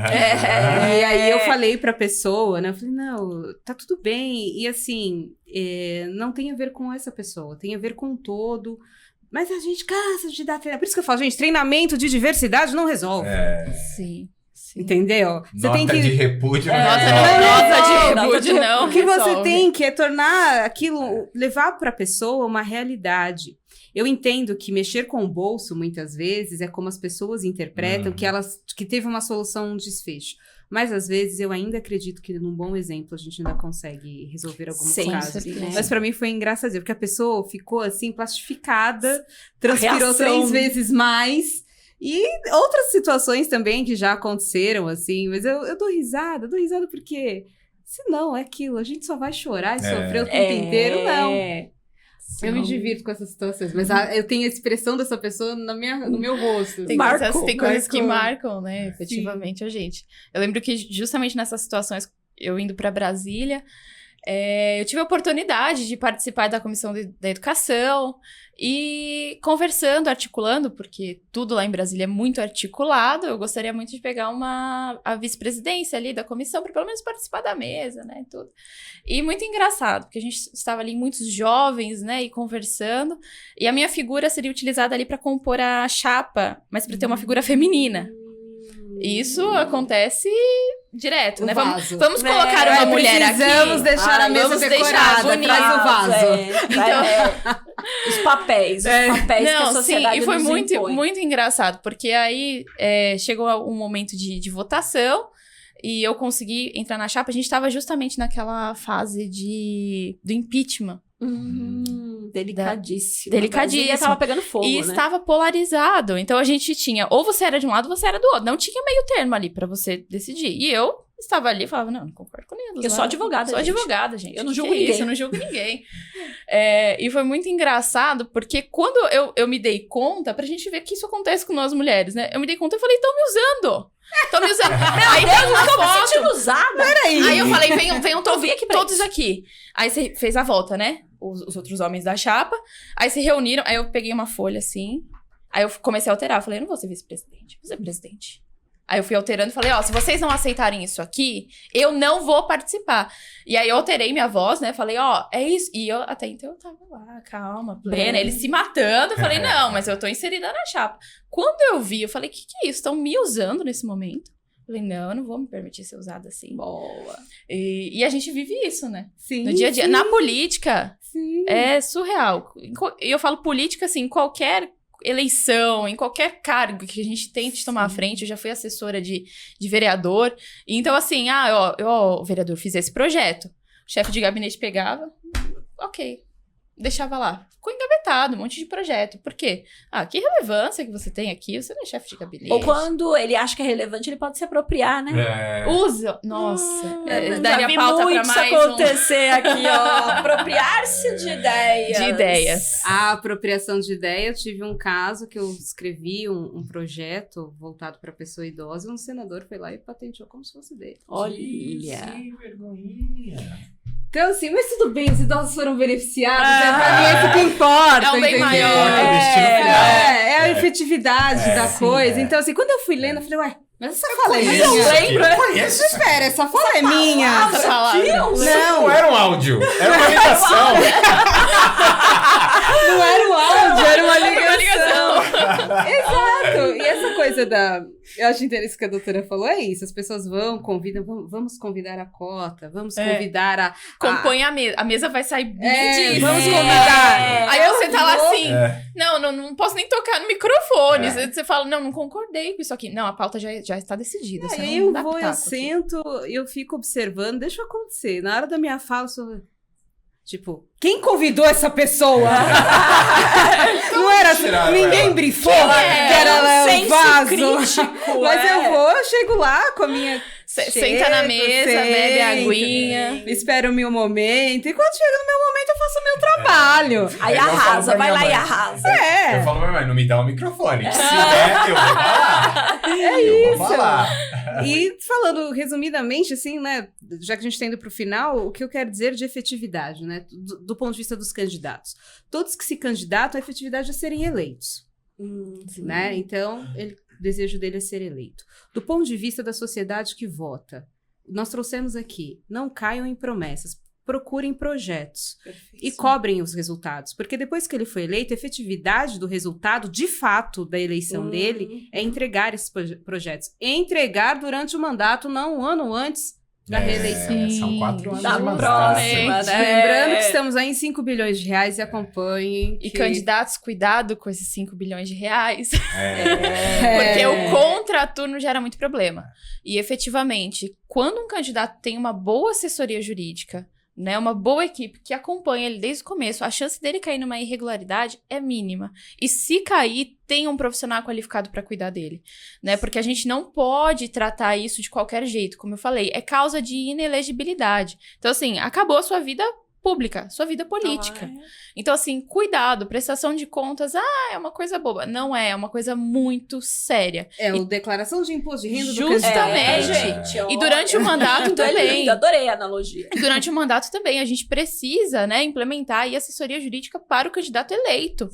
E aí eu falei pra pessoa, né? Eu falei, não, tá tudo bem. E assim, não tem a ver com essa pessoa, tem a ver com o todo. Mas a gente cansa de dar treinamento. Por isso que eu falo, gente, treinamento de diversidade não resolve. Sim. Entendeu? Você Nota tem que... de repúdio. Nota de repúdio não. O que você resolve. tem que é tornar aquilo, levar para a pessoa uma realidade. Eu entendo que mexer com o bolso, muitas vezes, é como as pessoas interpretam que teve uma solução, um desfecho. Mas, às vezes, eu ainda acredito que num bom exemplo a gente ainda consegue resolver alguns casos. Mas pra mim foi engraçado, porque a pessoa ficou, assim, plastificada, transpirou 3 vezes mais. E outras situações também que já aconteceram, assim, mas eu dou risada porque, se não, é aquilo, a gente só vai chorar e sofrer o tempo inteiro, não. Eu me divirto com essas situações, mas eu tenho a expressão dessa pessoa no meu rosto. Tem coisas que marcam, né, efetivamente, a gente. Eu lembro que justamente nessas situações, eu indo para Brasília, eu tive a oportunidade de participar da Comissão da Educação e conversando, articulando, porque tudo lá em Brasília é muito articulado, eu gostaria muito de pegar a vice-presidência ali da comissão para pelo menos participar da mesa, né, tudo. E muito engraçado, porque a gente estava ali muitos jovens, né, e conversando, e a minha figura seria utilizada ali para compor a chapa, mas para ter uma figura feminina. Isso acontece direto, né? Vamos colocar uma mulher aqui. Precisamos deixar a mesa decorada, traz o vaso. Então, os papéis que a sociedade e foi nos muito, impõe. muito engraçado, porque aí chegou um momento de votação e eu consegui entrar na chapa. A gente estava justamente naquela fase do impeachment. Delicadíssimo. Delicadíssimo. Estava pegando fogo, e estava polarizado. Então a gente tinha, ou você era de um lado, ou você era do outro. Não tinha meio termo ali pra você decidir. E eu estava ali e falava, não concordo com nenhum. Eu sou advogada, gente. Eu não julgo ninguém. Eu não julgo ninguém. E foi muito engraçado, porque quando eu me dei conta, pra gente ver que isso acontece com nós mulheres, né? Eu me dei conta e falei, estão me usando. Aí tem uma foto. Me sentindo usada. Peraí. Aí eu falei, venham todos aqui. Aí você fez a volta, né? Os outros homens da chapa. Aí se reuniram. Aí eu peguei uma folha assim. Aí eu comecei a alterar. Eu falei, eu não vou ser vice-presidente, vou ser presidente. Aí eu fui alterando e falei, se vocês não aceitarem isso aqui, eu não vou participar. E aí eu alterei minha voz, né? Falei, é isso. E eu, até então, eu tava lá, calma, plena. Eles se matando. Eu falei, não, mas eu tô inserida na chapa. Quando eu vi, eu falei, que é isso? Estão me usando nesse momento? Eu falei, não, eu não vou me permitir ser usada assim. Boa. E a gente vive isso, né? Sim, no dia a dia. sim. Na política, Sim. é surreal. E eu falo política, assim, em qualquer eleição, em qualquer cargo que a gente tente tomar à frente. Eu já fui assessora de vereador. Então, assim, o vereador fiz esse projeto. O chefe de gabinete pegava, ok, deixava lá. Ficou engavetado, um monte de projeto. Por quê? Que relevância que você tem aqui? Você não é chefe de gabinete. Ou quando ele acha que é relevante, ele pode se apropriar, né? Usa. Nossa. Daria pauta pra mais acontecer aqui, apropriar-se de ideias. De ideias. A apropriação de ideia, eu tive um caso que eu escrevi um projeto voltado para pessoa idosa e um senador foi lá e patenteou como se fosse dele. Olha. Que vergonhinha. Então, assim, mas tudo bem, os idosos foram beneficiados, pra mim é isso que importa, é um bem entendeu? maior. É a efetividade da sim, coisa. Então, assim, quando eu fui lendo, eu falei, ué, mas essa fala é minha. Eu lembro. Espera, essa fala é minha. Essa palavra. Não era um áudio, era uma ligação. Não era um áudio, era uma ligação. Exato. E essa coisa eu acho interessante que a doutora falou, é isso. As pessoas convidam, vamos convidar a cota, vamos convidar a... Compõe a mesa. A mesa vai sair bem vamos convidar. Aí você tá lá assim, não posso nem tocar no microfone. Você fala, não concordei com isso aqui. Não, a pauta já está decidida. Aí eu vou, eu sento, eu fico observando, deixa acontecer. Na hora da minha fala, eu sou... Tipo, quem convidou essa pessoa? Não era assim. tiraram Ninguém ela. brifou que era senso vaso. crítico, Mas eu chego lá com a minha... Senta na mesa, bebe aguinha. Espero o meu momento. E quando chega no meu momento, eu faço o meu trabalho. Aí É igual eu arrasa, falo pra vai minha lá e mãe. arrasa. Eu falo, minha mãe, não me dá o microfone. Se der, eu vou falar. Eu vou falar. E falando resumidamente, assim, né? Já que a gente está indo para o final, o que eu quero dizer de efetividade, né? Do ponto de vista dos candidatos. Todos que se candidatam, a efetividade é serem eleitos. Né? Então, o desejo dele é ser eleito. Do ponto de vista da sociedade que vota, nós trouxemos aqui, não caiam em promessas, procurem projetos e cobrem os resultados, porque depois que ele foi eleito, a efetividade do resultado, de fato, da eleição dele, é entregar esses projetos. Entregar durante o mandato, não um ano antes da reeleição. São 4 anos Da de mandato. próxima, né? Lembrando que estamos aí em 5 bilhões de reais e acompanhem. E candidatos, cuidado com esses 5 bilhões de reais. É. Porque o contraturno gera muito problema. E, efetivamente, quando um candidato tem uma boa assessoria jurídica, né, uma boa equipe que acompanha ele desde o começo, a chance dele cair numa irregularidade é mínima. E se cair, tem um profissional qualificado para cuidar dele, né? Porque a gente não pode tratar isso de qualquer jeito, como eu falei, é causa de inelegibilidade. Então, assim, acabou a sua vida pública, sua vida política. Então, assim, cuidado, prestação de contas, é uma coisa boba. Não é uma coisa muito séria. É a declaração de imposto de renda do Justamente. gente. E durante o mandato também. Adorei a analogia. Durante o mandato também, a gente precisa, né, implementar aí assessoria jurídica para o candidato eleito.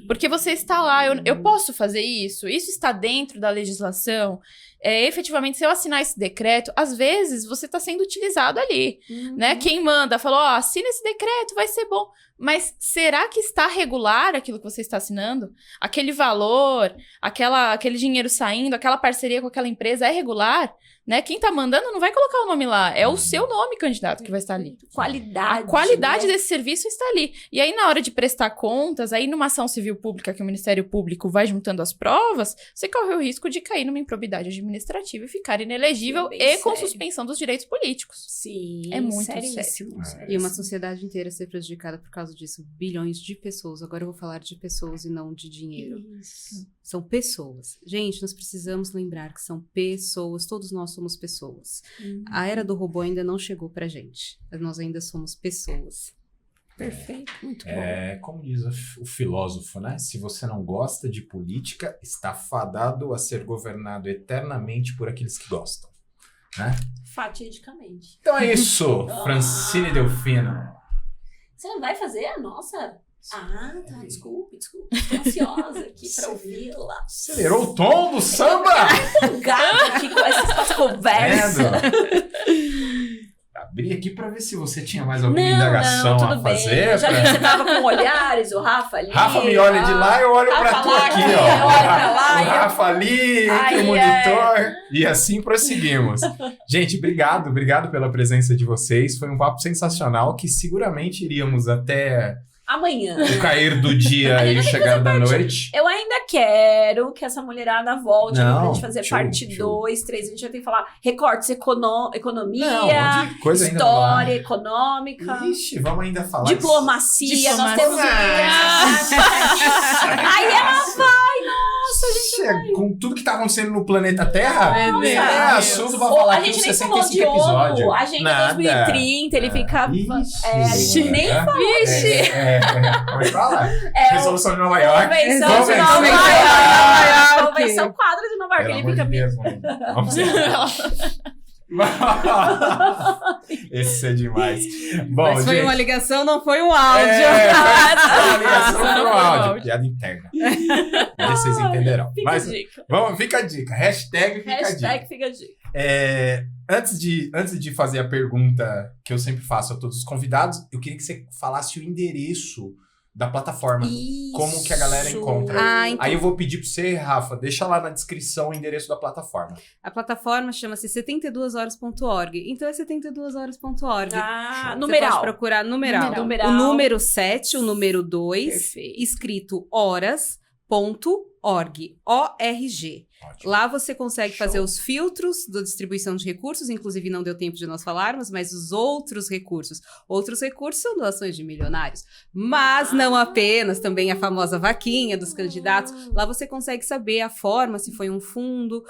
Porque você está lá, eu posso fazer isso? Isso está dentro da legislação? Efetivamente, se eu assinar esse decreto, às vezes você está sendo utilizado ali, né? Quem manda falou, assina esse decreto, vai ser bom. Mas será que está regular aquilo que você está assinando? Aquele valor, aquele dinheiro saindo, aquela parceria com aquela empresa é regular? Né? Quem tá mandando não vai colocar o nome lá. É o seu nome, candidato, que vai estar ali. Qualidade. A qualidade né? desse serviço está ali. E aí, na hora de prestar contas, aí numa ação civil pública que o Ministério Público vai juntando as provas, você corre o risco de cair numa improbidade administrativa e ficar inelegível Bem e com sério. suspensão dos direitos políticos. Sim, É muito seríssimo. E uma sociedade inteira ser prejudicada por causa disso. Bilhões de pessoas. Agora eu vou falar de pessoas e não de dinheiro. Isso. São pessoas. Gente, nós precisamos lembrar que são pessoas. Todos nós somos pessoas. A era do robô ainda não chegou pra gente. Nós ainda somos pessoas. Perfeito, muito bom. Como diz o filósofo, né? Se você não gosta de política, está fadado a ser governado eternamente por aqueles que gostam. Né? Fatidicamente. Então é isso, Francine Delfino. Você não vai fazer a nossa? Tá, desculpe. Tô ansiosa aqui pra ouvi-la. Acelerou o tom do samba! Empolgada aqui com essas conversas. Abri aqui pra ver se você tinha mais alguma indagação tudo a fazer. Bem. Já vi que você tava com olhares, o Rafa ali. Rafa me olha de lá, eu olho pra tu aqui, ó. Olha pra lá. O Rafa ali, entre o monitor. E assim prosseguimos. Gente, obrigado pela presença de vocês. Foi um papo sensacional que seguramente iríamos até amanhã. o cair do dia e o chegar da noite. Eu ainda quero que essa mulherada volte pra gente fazer show, parte 2, 3. A gente vai ter que falar recortes, economia, Um monte de coisa ainda história econômica, Ixi, vamos ainda falar diplomacia. Nós temos Aí ela vai, nossa, a gente vai. Com tudo que tá acontecendo no planeta Terra, é assunto pra Ou falar a aqui gente uns nem falou 65 de episódios. ONU, Agenda 2030, ele fica... a gente nem falou. Pode falar. É Resolução de Nova York. Convenção de Nova York. York. Convenção quadra de Nova York. Pelo Ele amor fica... de Deus, mano. Vamos Esse é demais. Bom, Mas foi gente, uma ligação, não foi um áudio. Uma ligação pro áudio. Piada interna. Mas vocês entenderão. Fica Mas a dica. fica a dica. Hashtag fica a dica. Hashtag fica a dica. Antes de fazer a pergunta que eu sempre faço a todos os convidados, eu queria que você falasse o endereço da plataforma. Como que a galera encontra. Então, Aí eu vou pedir pra você, Rafa, deixa lá na descrição o endereço da plataforma. a plataforma chama-se 72horas.org. Então é 72horas.org. Você Numeral. pode procurar numeral. Numeral. O número 7, o número 2, Perfeito. escrito horas.org. org. O-R-G. Ótimo. Lá você consegue Show. fazer os filtros da distribuição de recursos, inclusive não deu tempo de nós falarmos, mas os outros recursos. Outros recursos são doações de milionários. Mas não apenas, também a famosa vaquinha dos candidatos. Lá você consegue saber a forma, se foi um fundo,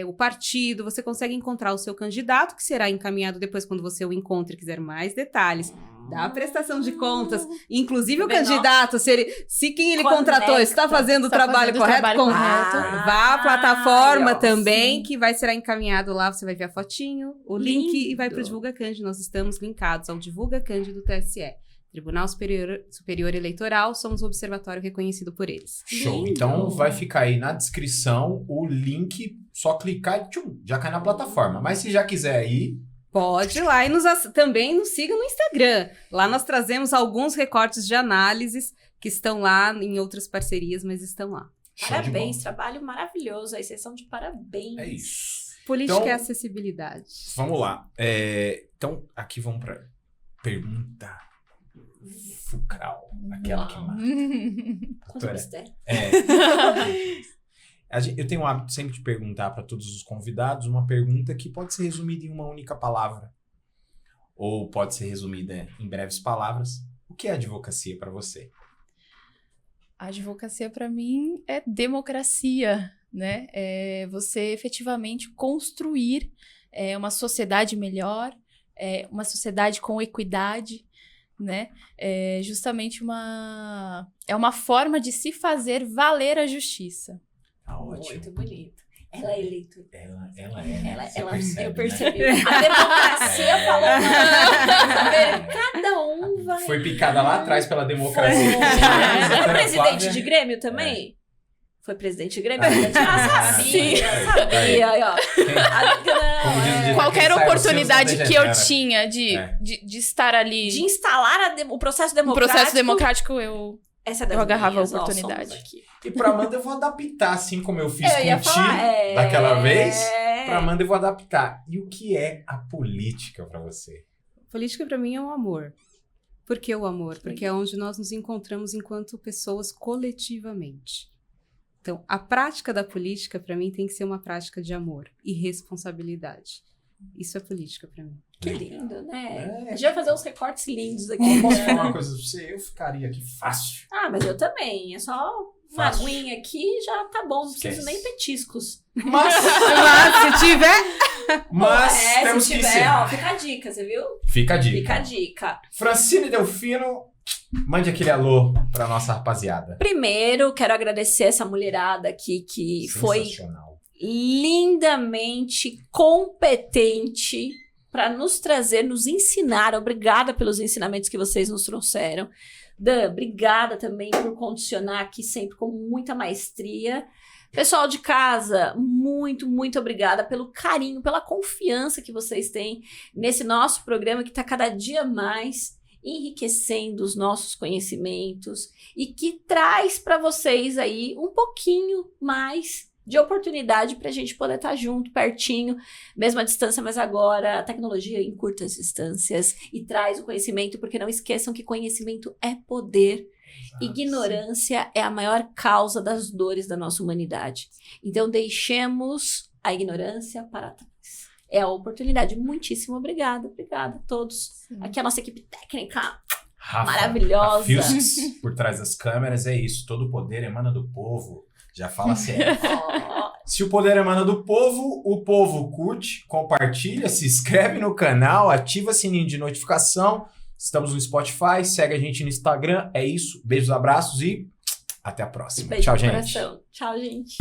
o partido, você consegue encontrar o seu candidato, que será encaminhado depois quando você o encontre e quiser mais detalhes. Da prestação de contas, inclusive o candidato, se quem ele contratou está fazendo o trabalho correto, vá à plataforma também, que vai ser encaminhado lá, você vai ver a fotinho, o link e vai para o Divulga Cândido. Nós estamos linkados ao Divulga Cândido do TSE. Tribunal Superior Eleitoral, somos um observatório reconhecido por eles. Show. Então vai ficar aí na descrição o link, só clicar e tchum, já cai na plataforma. Mas se já quiser ir... Pode ir lá e também nos siga no Instagram. Lá nós trazemos alguns recortes de análises que estão lá em outras parcerias, mas estão lá. Parabéns, trabalho maravilhoso. Aí vocês são de parabéns. É isso. Política então, e acessibilidade. Vamos lá. Então, aqui vamos para pergunta fulcral. Aquela que mata. Quanto mistério. Eu tenho o hábito sempre de perguntar para todos os convidados uma pergunta que pode ser resumida em uma única palavra. Ou pode ser resumida em breves palavras. O que é advocacia para você? A advocacia, para mim, é democracia, né? É você efetivamente construir uma sociedade melhor, uma sociedade com equidade, né? É justamente uma forma de se fazer valer a justiça. Ótimo. Muito bonito. Ela é eleitora. Ela percebe, eu percebi. Né? A democracia falou. Cada um vai. Foi picada lá atrás pela democracia. Era presidente de Grêmio também? Foi presidente de Grêmio? Sabia. Aí, ó. Qualquer oportunidade que eu tinha de estar ali. De instalar o processo democrático. O processo democrático, eu agarrava a oportunidade. E pra Amanda eu vou adaptar, assim como eu fiz contigo daquela vez. Pra Amanda eu vou adaptar. E o que é a política pra você? Política pra mim é um amor. Por que o amor? Porque é onde nós nos encontramos enquanto pessoas coletivamente. Então, a prática da política pra mim tem que ser uma prática de amor e responsabilidade. Isso é política pra mim. Que lindo, né? A gente vai fazer uns recortes lindos aqui. Posso falar uma coisa pra você? Eu ficaria aqui fácil. Mas eu também. É só uma aguinha aqui já tá bom. Não preciso nem petiscos. Mas se tiver... temos se que tiver, encerrar. fica a dica, você viu? Fica a dica. Fica a dica. Francine Delfino, mande aquele alô pra nossa rapaziada. Primeiro, quero agradecer essa mulherada aqui que foi lindamente competente para nos trazer, nos ensinar. Obrigada pelos ensinamentos que vocês nos trouxeram. Dan, obrigada também por condicionar aqui sempre com muita maestria. Pessoal de casa, muito, muito obrigada pelo carinho, pela confiança que vocês têm nesse nosso programa que está cada dia mais enriquecendo os nossos conhecimentos e que traz para vocês aí um pouquinho mais de oportunidade para a gente poder estar junto, pertinho, mesmo à distância, mas agora a tecnologia em curtas distâncias e traz o conhecimento, porque não esqueçam que conhecimento é poder. Exato. Ignorância é a maior causa das dores da nossa humanidade. Então deixemos a ignorância para trás. É a oportunidade. Muitíssimo obrigada a todos. Sim. Aqui a nossa equipe técnica Rafa, maravilhosa. Por trás das câmeras, é isso. Todo o poder emana do povo. Já fala sério. Se o poder emana do povo, o povo curte, compartilha, se inscreve no canal, ativa o sininho de notificação. Estamos no Spotify, segue a gente no Instagram. É isso. Beijos, abraços e até a próxima. Beijo tchau, gente. Coração. Tchau, gente.